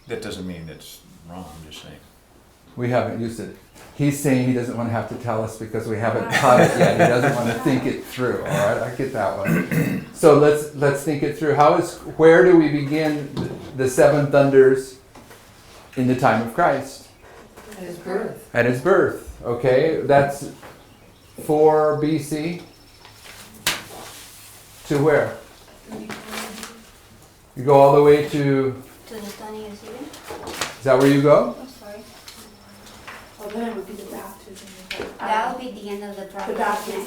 that doesn't mean it's wrong, I'm just saying. We haven't used it. He's saying he doesn't want to have to tell us because we haven't taught it yet. He doesn't want to think it through. All right, I get that one. So let's think it through. Where do we begin the seven thunders in the time of Christ? At his birth. At his birth. Okay, that's 4 BC to where? You go all the way to. To the stunning of Syria? Is that where you go? I'm sorry. Well, then it would be the baptism. That would be the end of the prophet. baptism.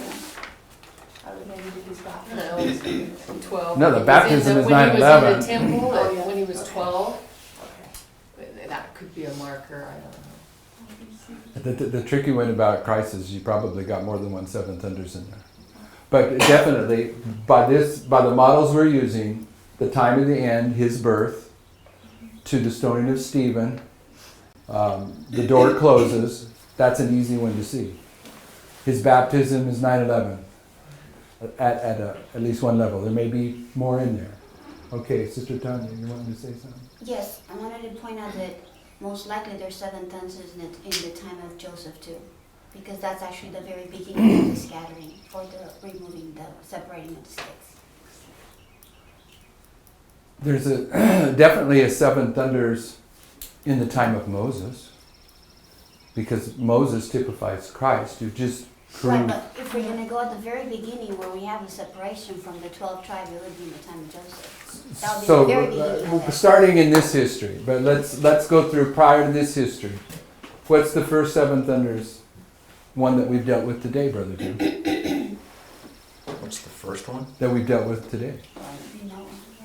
I would maybe do his baptism. No, it's 12. No, the baptism is When he was in 9/11. the temple, Oh, yeah. when he was Okay. 12, Okay. that could be a marker, I don't know. The tricky one about Christ is you probably got more than one seven thunders in there. But definitely, by the models we're using, the time of the end, his birth, to the stoning of Stephen, the door closes, that's an easy one to see. His baptism is 9/11 at least one level. There may be more in there. Okay, Sister Tanya, you wanted to say something? Yes, I wanted to point out that most likely there's seven thunders in the time of Joseph too, because that's actually the very beginning of the scattering or the removing, the separating of the sticks. There's definitely a seven thunders in the time of Moses, because Moses typifies Christ. You just Right, proved. but if we're gonna go at the very beginning where we have a separation from the 12 tribes, it would be in the time of Joseph. That would be So, the very beginning of it. starting in this history, but let's go through prior to this history. What's the first seven thunders? One that we've dealt with today, Brother Jim. What's the first one? That we've dealt with today.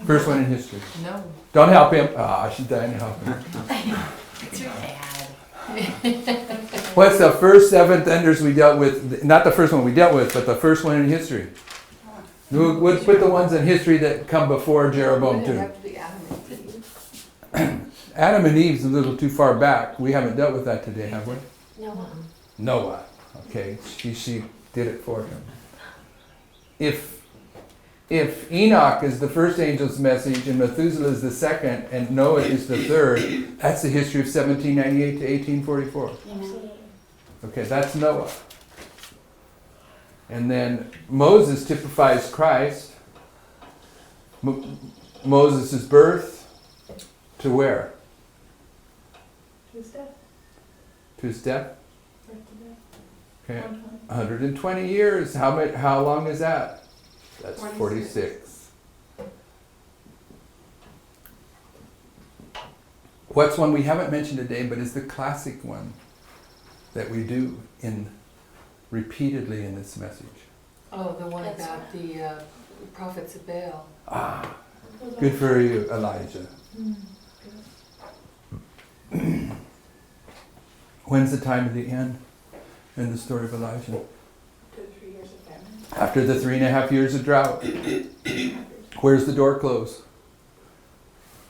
First one in history. No. Don't help him. Ah, she's dying to help him. It's your dad. What's the first seven thunders we dealt with? Not the first one we dealt with, but the first one in history. We'll put the ones in history that come before Jeroboam Wouldn't it too. have to be Adam and Eve? Adam and Eve's a little too far back. We haven't dealt with that today, have we? No. Noah. Okay, she did it for him. If Enoch is the first angel's message and Methuselah is the second and Noah is the third, that's the history of 1798 to 1844. Amen. Okay, that's Noah. And then Moses typifies Christ. Moses' birth to where? To his death. To his death? Birth to death. Okay, 120. 120 years. How long is that? That's 46. What's one we haven't mentioned today, but is the classic one that we do repeatedly in this message? Oh, the one That's about the prophets of Baal. Ah, good for you, Elijah. When's the time of the end in the story of Elijah? After the 3 years of famine. After the 3.5 years of drought. Where's the door closed?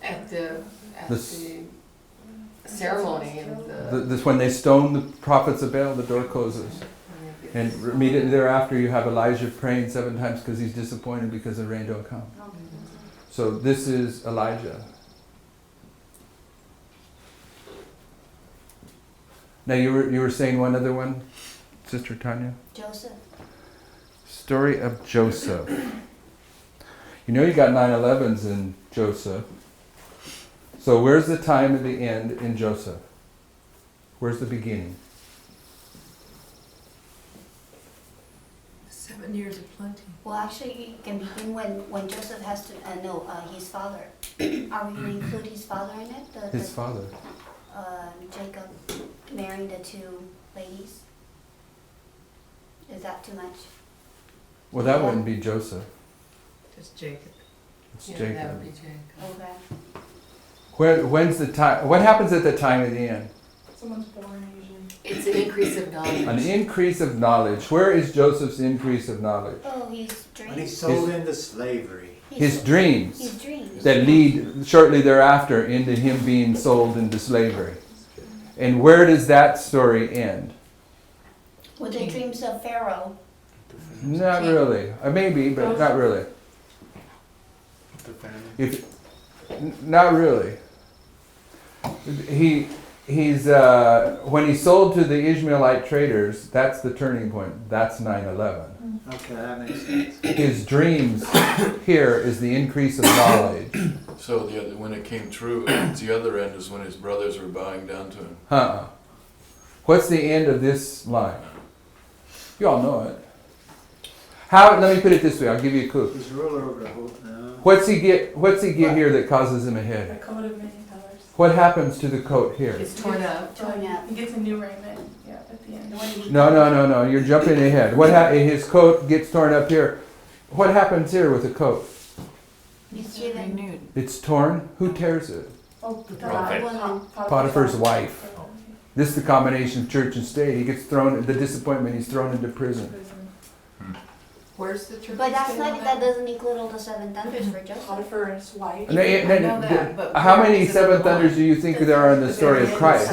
At the This- ceremony of This when they stone the prophets of Baal, the door closes. And immediately thereafter you have Elijah praying 7 times because he's disappointed because the rain don't come. So this is Elijah. Now you were saying one other one, Sister Tanya? Joseph. Story of Joseph. You know you got 9/11s in Joseph. So where's the time of the end in Joseph? Where's the beginning? 7 years of plenty. Well, actually, it can begin when Joseph has to, his father. Are we going to include his father in it? His father. Jacob marrying the 2 ladies? Is that too much? Well, that wouldn't be Joseph. Just Jacob. It's Yeah, Jacob. that would be Jacob. Okay. When's the time? What happens at the time of the end? Someone's born usually. It's an increase of knowledge. An increase of knowledge. Where is Joseph's increase of knowledge? Oh, his When he's dreams. sold into slavery. His dreams His dreams. that lead shortly thereafter into him being sold into slavery. And where does that story end? With the dreams of Pharaoh. Not really. Maybe, but not really. The family. Not really. He's when he's sold to the Ishmaelite traders, that's the turning point. That's 9/11. Okay, that makes sense. His dreams here is the increase of knowledge. So when it came true, the other end is when his brothers were bowing down to him. What's the end of this line? You all know it. How? Let me put it this way. I'll give you a clue. He's ruler over the whole. No. What's he get here that causes him a A head? coat of many colors. What happens to the coat here? It's torn up. Torn up. He gets a new raiment. Yeah, at the end. No. You're jumping ahead. His coat gets torn up here. What happens here with the coat? He's given. Renewed. It's torn. Who tears it? Oh, prophet. Potiphar's wife. This is the combination of church and state. He gets thrown. The disappointment. He's thrown into prison. Where's the church? But that doesn't include all the 7 thunders for Joseph. Potiphar and his wife. And they- I know that, but how where many is it 7 in the thunders line? do you think there are in the story of Christ?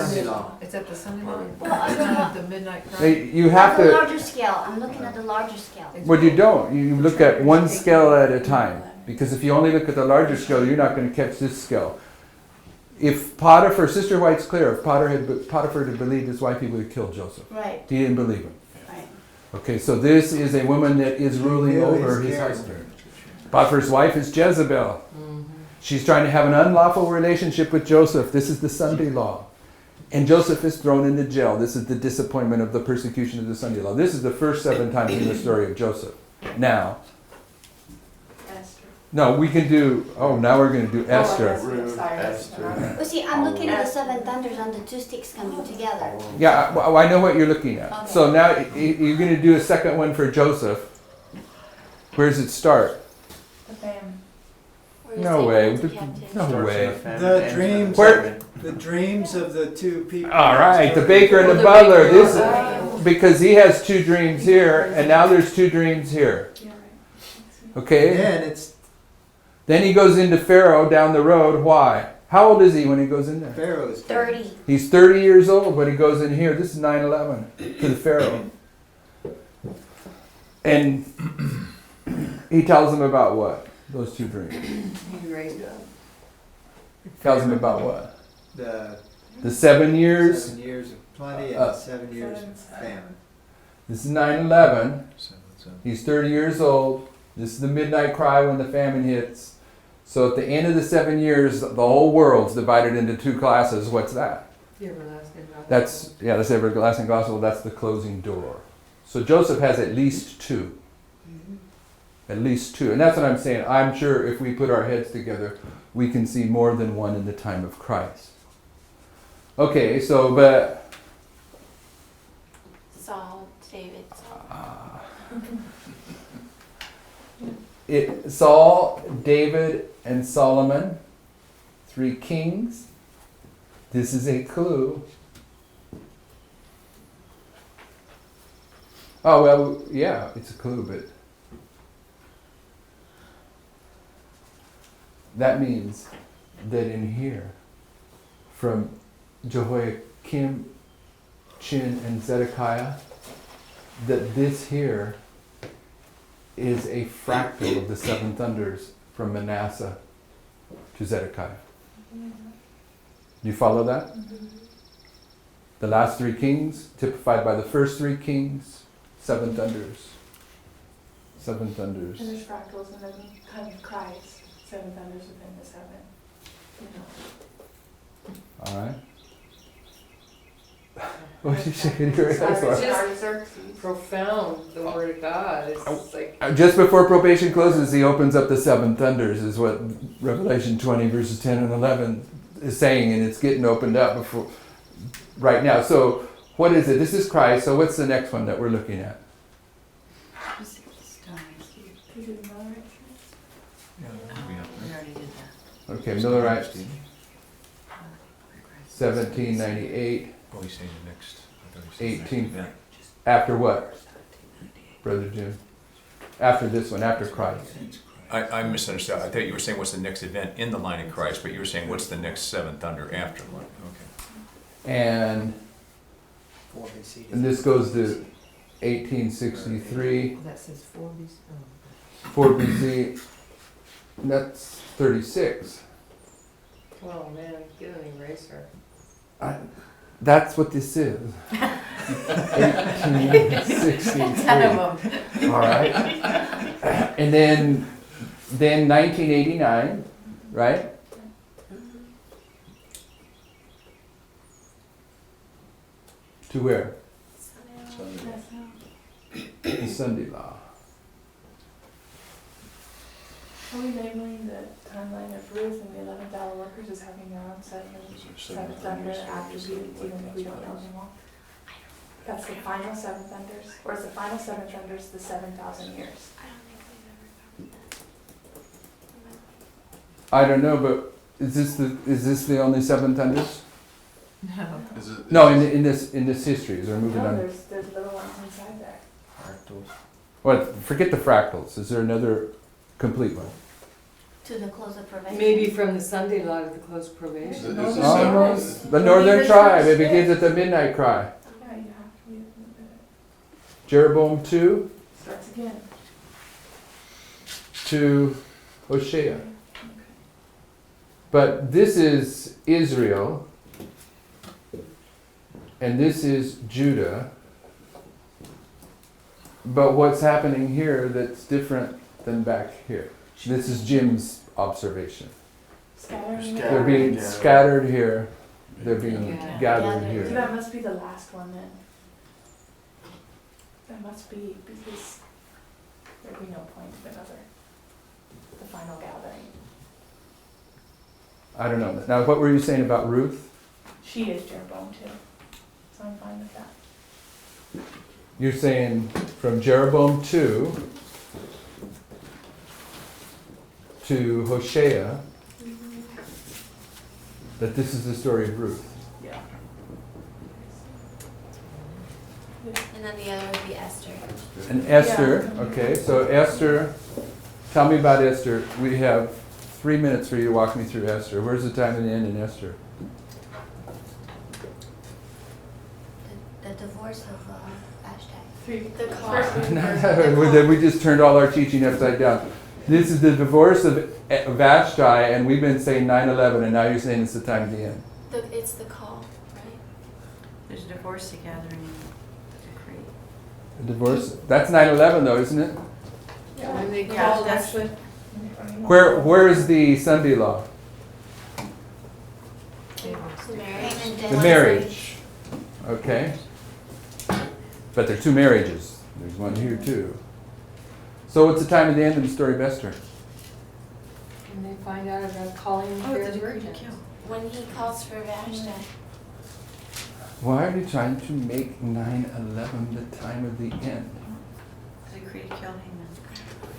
It's at the Sunday morning. Well, I'm looking at The midnight cry. You have the to. larger scale. I'm looking at the larger scale. Well, you don't. You look at one scale at a time. Because if you only look at the larger scale, you're not going to catch this scale. If Potiphar, Sister White's clear, if Potiphar had believed his wife, he would have killed Joseph. Right. He didn't believe him. Right. Okay, so this is a woman that is ruling Yeah, over he's his scared. husband. Potiphar's wife is Jezebel. She's trying to have an unlawful relationship with Joseph. This is the Sunday law. And Joseph is thrown into jail. This is the disappointment of the persecution of the Sunday law. This is the first 7 times in the story of Joseph. Now, Esther. no, we can do, now we're going to do Esther. Ruth, Sorry, Esther. Well, see, I'm looking at the 7 thunders on the 2 sticks coming together. Yeah, I know what you're looking at. Okay. So now you're going to do a second one for Joseph. Where does it start? The famine. Or is No it way. into captivity? No Starts in way. the famine, The ends dreams, in Where- the dreams of the two people. All right, the baker and Oh, the the butler. baker. This Oh. because he has two dreams here, and now there's two dreams here. Yeah, right. Okay. Then it's Then he goes into Pharaoh down the road. Why? How old is he when he goes in there? Pharaoh's 30. He's 30 years old when he goes in here. This is 9/11 to the Pharaoh. And he tells him about what? Those two dreams. He raised up. Tells him about what? The The 7 years. 7 years of plenty Uh, and 7 years of famine. This is 9/11. So, He's 30 years old. This is the midnight cry when the famine hits. So at the end of the 7 years, the whole world's divided into two classes. What's that? The everlasting gospel. That's the everlasting gospel. That's the closing door. So Joseph has at least two. At least two. And that's what I'm saying. I'm sure if we put our heads together, we can see more than one in the time of Christ. Okay, so, but Saul, David, Saul. Saul, David, and Solomon, 3 kings. This is a clue. Oh, well, yeah, it's a clue, but that means that in here, from Jehoiakim, Chin, and Zedekiah, that this here is a fractal of the 7 thunders from Manasseh to Zedekiah. Do you follow that? The last 3 kings, typified by the first 3 kings, 7 thunders. 7 thunders. And there's fractals in the time of Christ, 7 thunders within the 7. You know. All right. What are you shaking your head It's for? just profound, the word of God. It's like, Just before probation closes, he opens up the 7 thunders, is what Revelation 20 verses 10 and 11 is saying, and it's getting opened up before right now. So what is it? This is Christ. So what's the next one that we're looking at? Just stars. You do the Millerites? We already did that. Okay, Millerites, 1798. Oh, he's saying the next. I thought he said 18. next event. After what, Brother Jim? After this one, after Christ. I misunderstood. I thought you were saying what's the next event in the line of Christ, but you were saying what's the next 7 thunder after. Okay. And this goes to 1863. that says 40s. 4 BC. That's 36. Oh man, get an eraser. That's what this is. 1863. 10 of them. All right. And then 1989, right? To where? The Sunday law. Are we labeling the timeline of Ruth and the 11th hour workers as having their own seven thunder attributes, even if we don't know anymore? That's the final 7 thunders, or is the final 7 thunders the 7,000 years? I don't think we've ever covered that. I don't know, but is this the only 7 thunders? No. No, in this history, as we're moving No, on. there's little ones inside there. What? Forget the fractals. Is there another complete one? To the close of probation. Maybe from the Sunday law to the close of probation. Is it Almost. The northern tribe. It begins at the midnight cry. Yeah, you have to read it. Jeroboam 2 Starts again. to Hosea. But this is Israel, and this is Judah. But what's happening here that's different than back here? This is Jim's observation. Scattering. They're being scattered here. They're being Yeah. gathered So here. that must be the last one then. That must be because there'd be no point in the final gathering. I don't know. Now, what were you saying about Ruth? She is Jeroboam too, so I'm fine with that. You're saying from Jeroboam 2 to Hosea that this is the story of Ruth. And then the other would be Esther. And Esther, okay, so Esther, tell me about Esther. We have 3 minutes for you to walk me through Esther. Where's the time and the end in Esther? The divorce of Vashti. The car. We just turned all our teaching upside down. This is the divorce of Vashti, and we've been saying 9/11, and now you're saying it's the time of the end. It's the call, right? There's a divorce, a gathering, decree. A divorce, that's 9/11 though, isn't it? When they Yeah, called that's- us, Where is the Sunday law? Marriage. The marriage. Okay. But there are two marriages. There's one here too. So what's the time of the end of the story of Esther? and they find out about calling Oh, their the decree to virgin. kill. When he calls for Vashti. Why are you trying to make 9/11 the time of the end? The decree to kill Haman.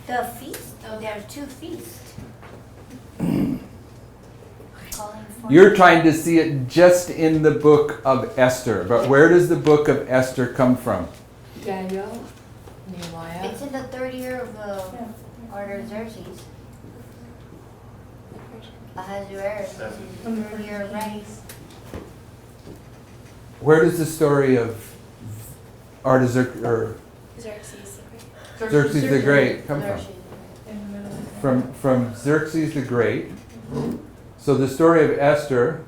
The feast, though, there are two feasts. Calling for. You're trying to see it just in the book of Esther. But where does the book of Esther come from? Daniel, Nehemiah. It's in the third year of Artaxerxes. Ahasuerus, in the third year of reign. Where does the story of Artaxerxes or Xerxes the Great. Xerxes the Great come from? In the middle of the From Xerxes the Great. So the story of Esther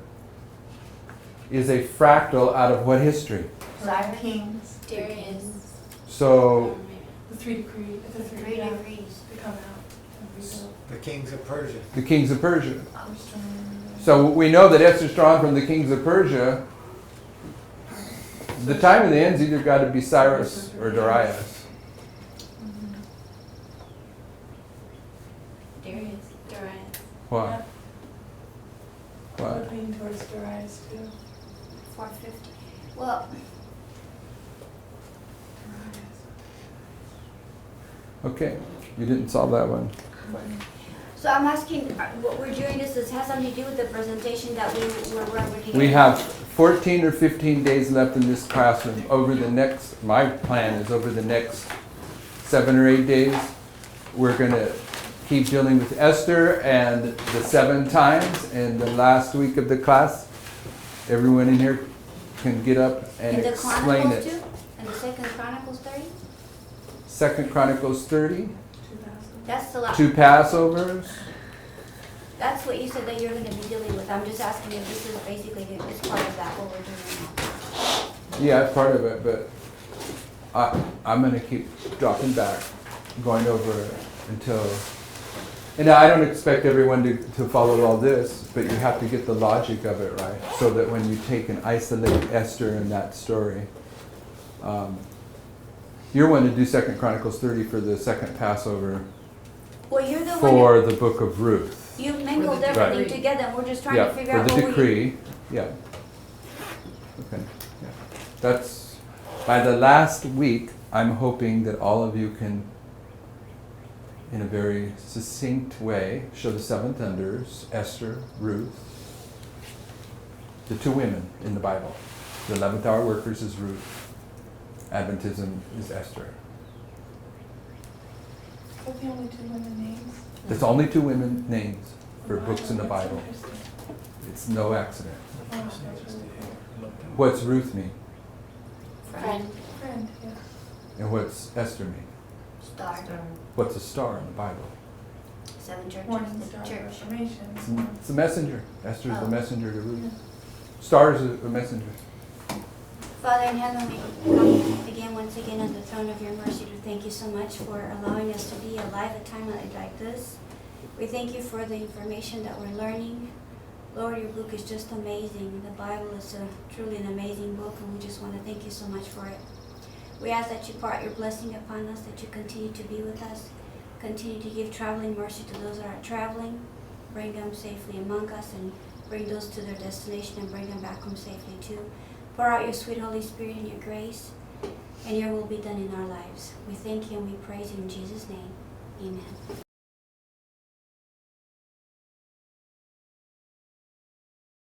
is a fractal out of what history? Cyrus, Kings. Darius. So The three decrees. The three three degrees. to come out and rebuild. The kings of Persia. the kings of Persia. So we know that Esther's drawn from the kings of Persia. The time of the end's either got to be Cyrus or Darius. Darius. Why? Why? I'm leaning towards Darius too. 450. Well, Okay, you didn't solve that one. so I'm asking, what we're doing this has something to do with the presentation that we're already. We have 14 or 15 days left in this classroom. Over the next, my plan is over the next 7 or 8 days, we're going to keep dealing with Esther and the 7 times. And the last week of the class, everyone in here can get up and In the explain Chronicles it. too? In the Second Chronicles 30? 2 Chronicles 30, 2000. That's the last. 2 Passovers. That's what you said that you're gonna be dealing with. I'm just asking if this is basically, it's part of that, what we're doing now. Yeah, it's part of it, but I'm going to keep dropping back, going over it until. And I don't expect everyone to follow all this, but you have to get the logic of it right, so that when you take and isolate Esther in that story, you're one to do 2 Chronicles 30 for the second Passover Well, you're the one, for the book of Ruth. you mingled Right. everything together, and we're just trying Yeah, to figure for out the what we. decree. Yeah. Okay. Yeah. That's by the last week. I'm hoping that all of you can, in a very succinct way, show the 7 thunders: Esther, Ruth, the 2 women in the Bible. The 11th hour workers is Ruth. Adventism is Esther. Are the only 2 women names? There's only 2 women names for Wow, books in the that's Bible. interesting. It's no accident. Oh, that's interesting. What's Ruth mean? Friend. Friend, yeah. And what's Esther mean? Star, What's a star in the Bible? 7 churches, Morning the star of church. Reformation. It's a messenger. Esther is the Oh. messenger to Ruth. Star is a messenger. Father in heaven, we come again, once again, on the throne of your mercy to thank you so much for allowing us to be alive at a time like this. We thank you for the information that we're learning. Lord, your book is just amazing. The Bible is truly an amazing book, and we just want to thank you so much for it. We ask that you pour out your blessing upon us, that you continue to be with us, continue to give traveling mercy to those that are traveling, bring them safely among us, and bring those to their destination and bring them back home safely too. Pour out your sweet Holy Spirit and your grace, and your will be done in our lives. We thank you and we praise you in Jesus' name. Amen.